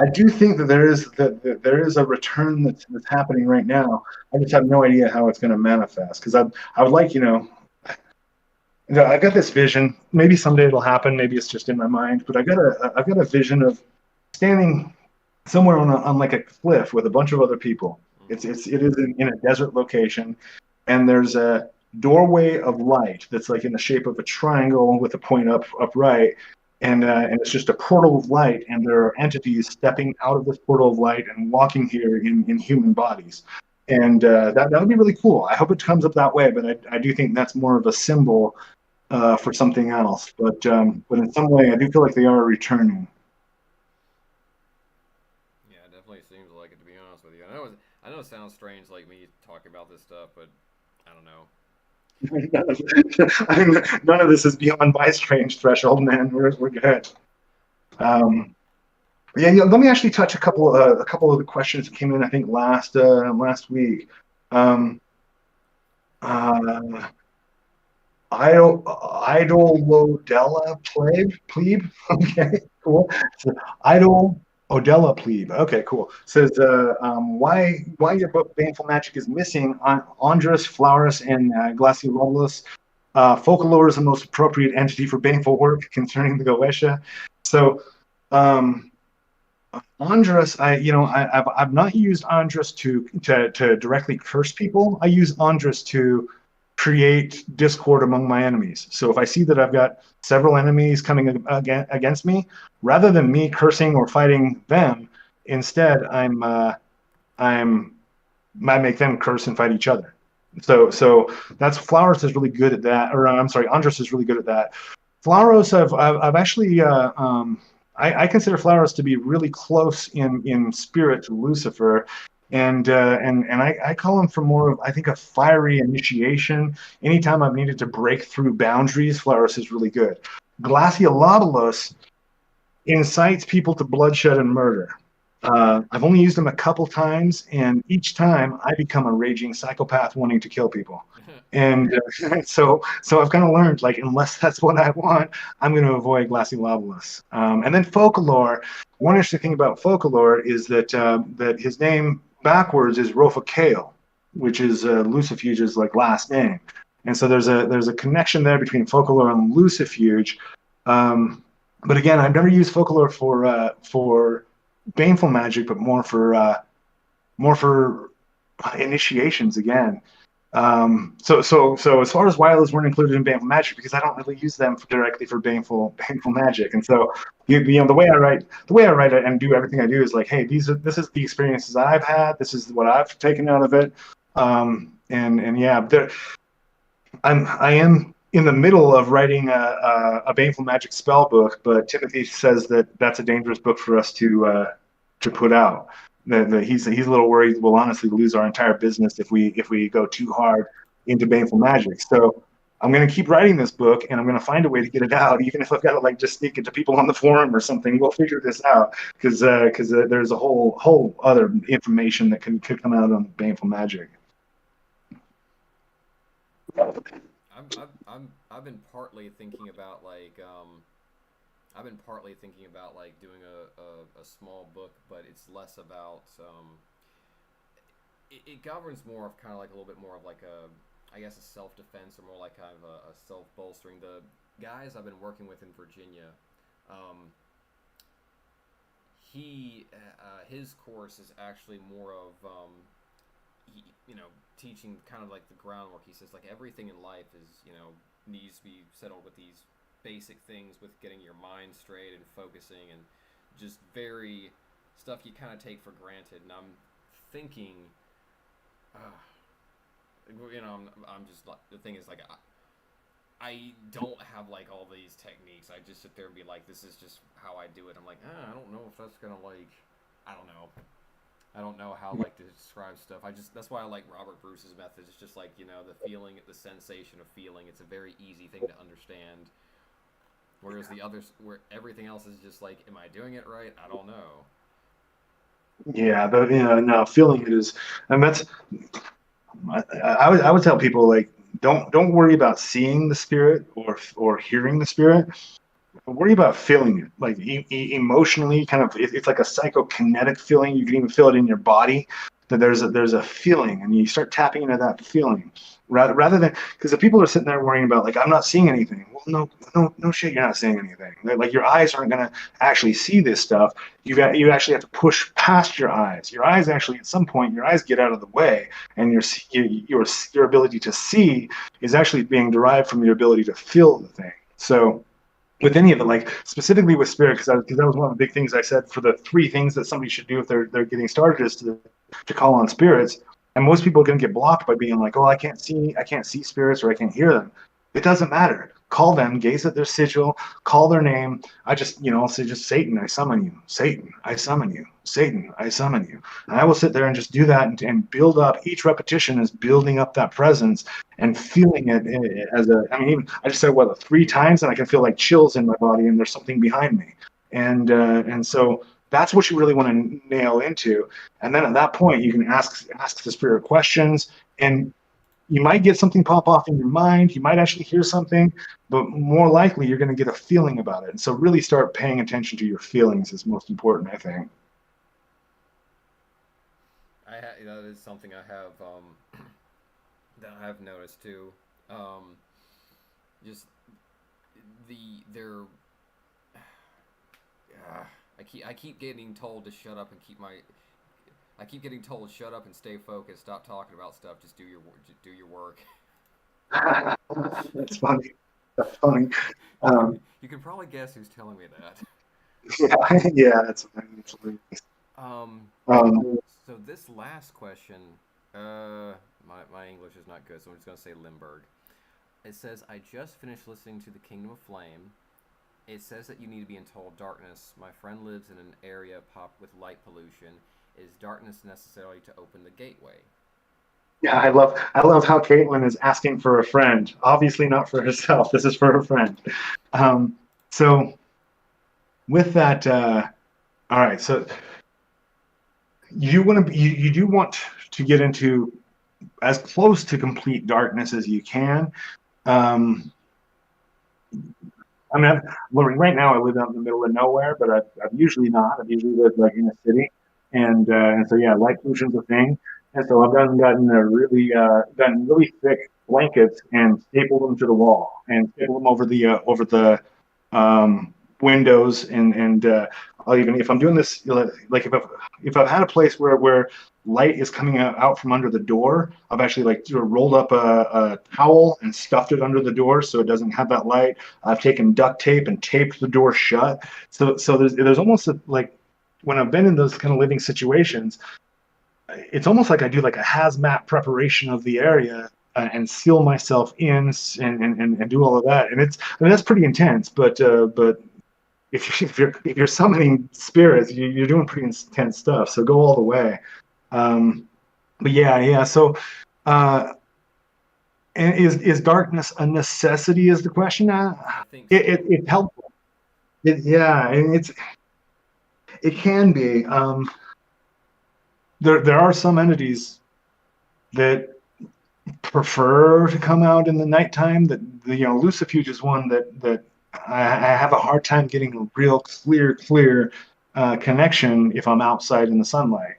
do think that there is a return that's happening right now. I just have no idea how it's going to manifest, because I would like, I've got this vision. Maybe someday it'll happen. Maybe it's just in my mind. But I've got a vision of standing somewhere on like a cliff with a bunch of other people. It is in a desert location, and there's a doorway of light that's like in the shape of a triangle with a point upright, and it's just a portal of light, and there are entities stepping out of this portal of light and walking here in human bodies. And that would be really cool. I hope it comes up that way, but I do think that's more of a symbol for something else. But in some way, I do feel like they are returning. Yeah, it definitely seems like it, to be honest with you. I know it sounds strange, like me talking about this stuff, but I don't know. None of this is beyond my strange threshold, man. We're good. Um, yeah, yeah, let me actually touch a couple of the questions that came in, I think, last week. Um, uh, Idol plebe. Okay, cool. So, Idol Odella plebe. Okay, cool. Says why your book Baneful Magic is missing on Andrus, Flowers, and Glaciololus. Folklore is the most appropriate entity for baneful work concerning the Goetia. So, um, Andrus, I've not used Andrus to directly curse people. I use Andrus to create discord among my enemies. So if I see that I've got several enemies coming against me, rather than me cursing or fighting them, instead I'm I make them curse and fight each other. So that's Flowers is really good at that, or I'm sorry, Andrus is really good at that. Flowers I've actually I consider Flowers to be really close in spirit to Lucifer, and I call him for more of, I think, a fiery initiation. Anytime I've needed to break through boundaries, Flowers is really good. Glaciolobulus incites people to bloodshed and murder. I've only used him a couple times, and each time I become a raging psychopath wanting to kill people. And so I've kind of learned, like, unless that's what I want, I'm going to avoid Glaciolobulus. And then Folklore. One interesting thing about Folklore is that his name backwards is Rofakale, which is Lucifuge's like last name. And so there's a connection there between Folklore and Lucifuge. But again, I've never used Folklore for baneful magic, but more for initiations again. So as far as Wylas weren't included in baneful magic, because I don't really use them directly for baneful magic. And so the way I write it and do everything I do is like, hey, this is the experiences I've had. This is what I've taken out of it. And yeah, I am in the middle of writing a baneful magic spell book, but Timothy says that that's a dangerous book for us to put out. He's a little worried we'll honestly lose our entire business if we go too hard into baneful magic. So I'm going to keep writing this book, and I'm going to find a way to get it out, even if I've got to like just sneak it to people on the forum or something. We'll figure this out, because there's a whole other information that could come out on baneful magic. I've been partly thinking about like doing a small book, but it's less about it governs more of kind of like a little bit more of like a, I guess, a self defense, or more like kind of a self bolstering. The guys I've been working with in Virginia, um, his course is actually more of teaching kind of like the groundwork. He says like everything in life is needs to be settled with these basic things, with getting your mind straight and focusing, and just very stuff you kind of take for granted. And I'm thinking, I'm just like, the thing is like I don't have like all these techniques. I just sit there and be like, this is just how I do it. I'm like, I don't know if that's gonna like, I don't know. I don't know how like to describe stuff. That's why I like Robert Bruce's method. It's just like the feeling, the sensation of feeling. It's a very easy thing to understand. Whereas the others, where everything else is just like, am I doing it right? I don't know. Yeah, but no, feeling it is, and that's I would tell people like don't worry about seeing the spirit or hearing the spirit. Worry about feeling it, like emotionally, kind of. It's like a psychokinetic feeling. You can even feel it in your body. That there's a feeling, and you start tapping into that feeling, rather than because the people are sitting there worrying about like I'm not seeing anything. Well, no shit, you're not seeing anything. Like your eyes aren't gonna actually see this stuff. You actually have to push past your eyes. Your eyes actually at some point your eyes get out of the way, and your ability to see is actually being derived from your ability to feel the thing. So with any of it, like specifically with spirit, because that was one of the big things I said for the three things that somebody should do if they're getting started is to call on spirits. And most people are going to get blocked by being like, oh, I can't see spirits or I can't hear them. It doesn't matter. Call them, gaze at their sigil, call their name. I just, I'll say just Satan, I summon you. Satan, I summon you. Satan, I summon you. And I will sit there and just do that and build up. Each repetition is building up that presence and feeling it as even I just said what 3 times and I can feel like chills in my body and there's something behind me, and so that's what you really want to nail into, and then at that point you can ask the spirit questions, and you might get something pop off in your mind, you might actually hear something, but more likely you're going to get a feeling about it, and so really start paying attention to your feelings is most important, I think. That is something I have that I've noticed too. Um, just they're I keep getting told to shut up and keep my I keep getting told shut up and stay focused, stop talking about stuff, just do your work. That's funny. That's funny. You can um, you can probably guess who's telling me that. yeah, yeah, that's funny. Um, um, so this last question, my English is not good, so I'm just gonna say Limburg. It says, I just finished listening to The Kingdom of Flame. It says that you need to be in total darkness. My friend lives in an area popped with light pollution. Is darkness necessary to open the gateway? Yeah, I love how Caitlin is asking for a friend. Obviously not for herself. This is for her friend. Um, so with that, all right. So you do want to get into as close to complete darkness as you can. Um, I mean, right now I live out in the middle of nowhere, but I've usually not. I've usually lived like in a city, and so yeah, light pollution's a thing. And so I've gotten really thick blankets and stapled them to the wall and stapled them over the windows and I'll even if I'm doing this like if I've had a place where light is coming out from under the door, I've actually like rolled up a towel and stuffed it under the door so it doesn't have that light. I've taken duct tape and taped the door shut. So there's almost like when I've been in those kind of living situations, it's almost like I do like a hazmat preparation of the area and seal myself in and do all of that. And that's pretty intense. But if you're summoning spirits, you're doing pretty intense stuff. So go all the way. Um, but yeah. So uh, and is darkness a necessity? Is the question? I think so. It's helpful. Yeah, and it can be. There are some entities that prefer to come out in the nighttime. That Lucifuge is one that I have a hard time getting a real clear connection if I'm outside in the sunlight.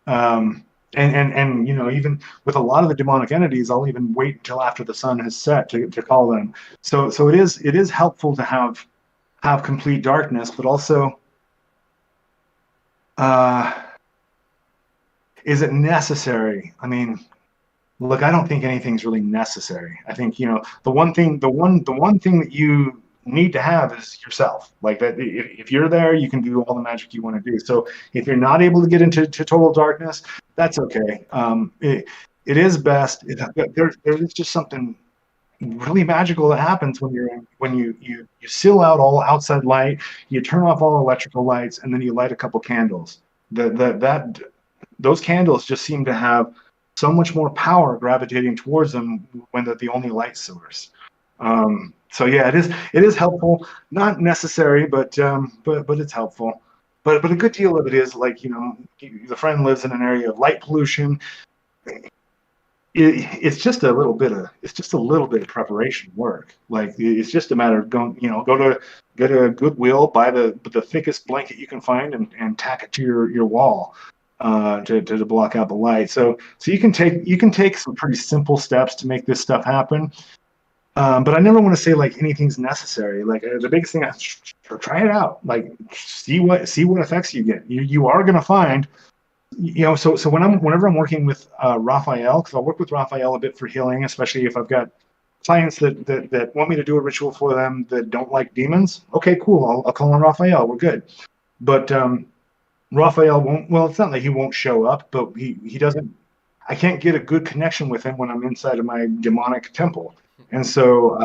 Um, and even with a lot of the demonic entities, I'll even wait until after the sun has set to call them. So it is helpful to have complete darkness, but also uh, is it necessary? I mean, look, I don't think anything's really necessary. I think the one thing that you need to have is yourself. Like that, if you're there, you can do all the magic you want to do. So if you're not able to get into total darkness, that's okay. it is best. There is just something really magical that happens when you seal out all outside light, you turn off all electrical lights, and then you light a couple candles. That those candles just seem to have so much more power gravitating towards them when they're the only light source. So yeah, it is helpful, not necessary, but it's helpful. But a good deal of it is like, the friend lives in an area of light pollution. It's just a little bit of preparation work. Like, it's just a matter of going, go to Goodwill, buy the thickest blanket you can find, and tack it to your wall, to block out the light. So you can take some pretty simple steps to make this stuff happen. But I never want to say like anything's necessary. Like, the biggest thing, try it out. Like, see what effects you get. You are going to find, so whenever I'm working with Raphael, because I'll work with Raphael a bit for healing, especially if I've got clients that want me to do a ritual for them that don't like demons. Okay, cool. I'll call on Raphael. We're good. But Raphael won't. Well, it's not that he won't show up, but he doesn't. I can't get a good connection with him when I'm inside of my demonic temple. And so,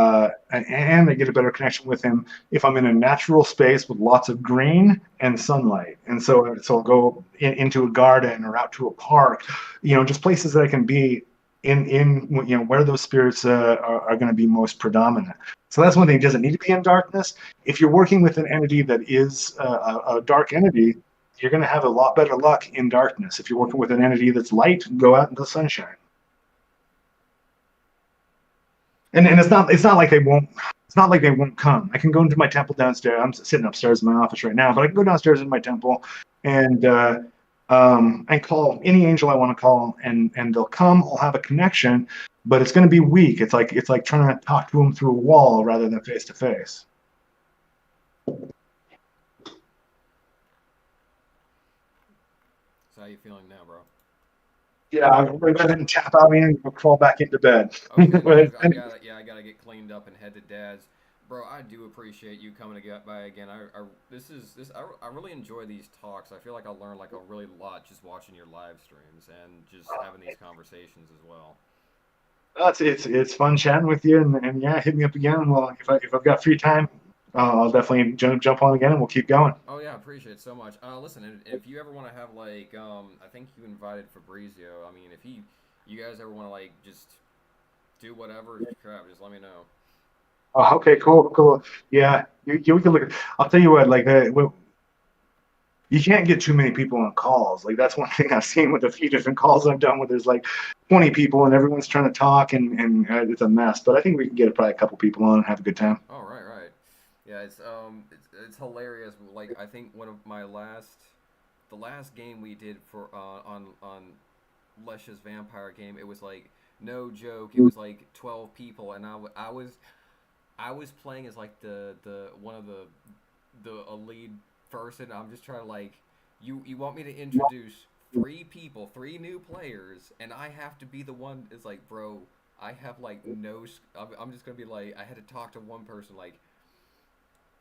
and I get a better connection with him if I'm in a natural space with lots of green and sunlight. And so I'll go into a garden or out to a park, just places that I can be in where those spirits are going to be most predominant. So that's one thing. It doesn't need to be in darkness. If you're working with an entity that is a dark entity, you're going to have a lot better luck in darkness. If you're working with an entity that's light, go out into the sunshine. And it's not like they won't come. I can go into my temple downstairs. I'm sitting upstairs in my office right now, but I can go downstairs in my temple and call any angel I want to call, and they'll come. I'll have a connection, but it's going to be weak. It's like trying to talk to them through a wall rather than face to face. So how you feeling now, bro? Yeah, I'm going to go ahead and tap out and crawl back into bed. Okay, I gotta get cleaned up and head to dad's. Bro, I do appreciate you coming to get by again. I really enjoy these talks. I feel like I learned like a really lot just watching your live streams and just having these conversations as well. It's fun chatting with you, and yeah, hit me up again. Well, if I've got free time, I'll definitely jump on again, and we'll keep going. Oh yeah, I appreciate it so much. Listen, if you ever want to have like, I think you invited Fabrizio. I mean, if you guys ever want to like just do whatever crap, just let me know. Oh, okay, cool. Yeah, we can look. I'll tell you what, like, you can't get too many people on calls. Like, that's one thing I've seen with a few different calls I've done, where there's like 20 people and everyone's trying to talk, and it's a mess. But I think we can get probably a couple people on and have a good time. Oh right. Yeah, it's hilarious. Like I think one of the last game we did for on Lesh's vampire game, it was like no joke. It was like 12 people, and I was playing as like the one of the a lead person. I'm just trying to like you want me to introduce three people, three new players, and I have to be the one. It's like, bro, I have like no. I'm just gonna be like, I had to talk to one person like.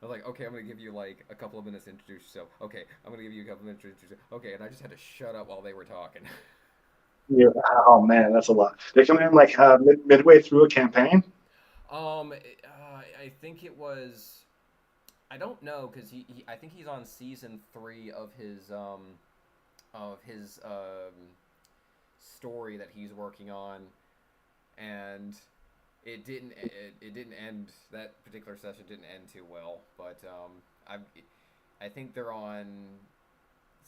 I was like, okay, I'm gonna give you like a couple of minutes to introduce yourself. Okay, I'm gonna give you a couple of minutes to introduce yourself. Okay, and I just had to shut up while they were talking. Yeah. Oh man, that's a lot. They come in like midway through a campaign. I think it was. I don't know because I think he's on season 3 of his story that he's working on, and it didn't end, that particular session didn't end too well, but I think they're on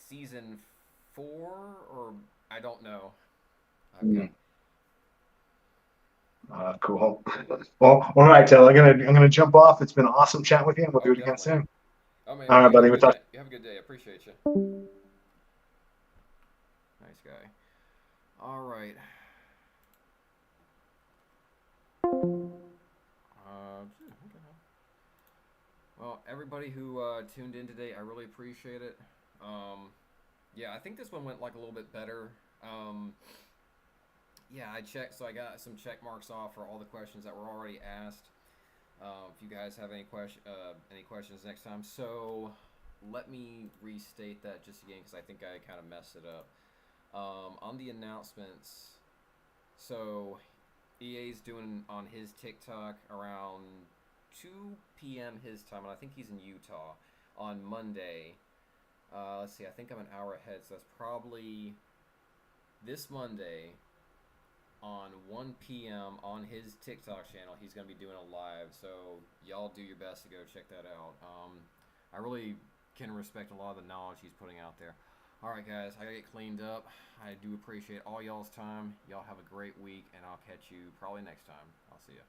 season 4, or I don't know. I've got, Cool. Well, all right, Tel. I'm gonna jump off. It's been awesome chatting with you, and we'll do oh, it again definitely. soon. Oh man, All right, you have buddy. a We'll good talk. night. You have a good day. I appreciate you. Nice guy. All right. Okay. Well, everybody who tuned in today, I really appreciate it. Yeah, I think this one went like a little bit better. Yeah, I checked, so I got some check marks off for all the questions that were already asked. If you guys have any questions next time, so let me restate that just again because I think I kind of messed it up. On the announcements, So EA's doing on his TikTok around 2 p.m. his time, and I think he's in Utah on Monday. Let's see, I think I'm an hour ahead, so that's probably this Monday on 1 p.m. on his TikTok channel. He's going to be doing a live, so y'all do your best to go check that out. I really can respect a lot of the knowledge he's putting out there. All right, guys, I got to get cleaned up. I do appreciate all y'all's time. Y'all have a great week, and I'll catch you probably next time. I'll see ya.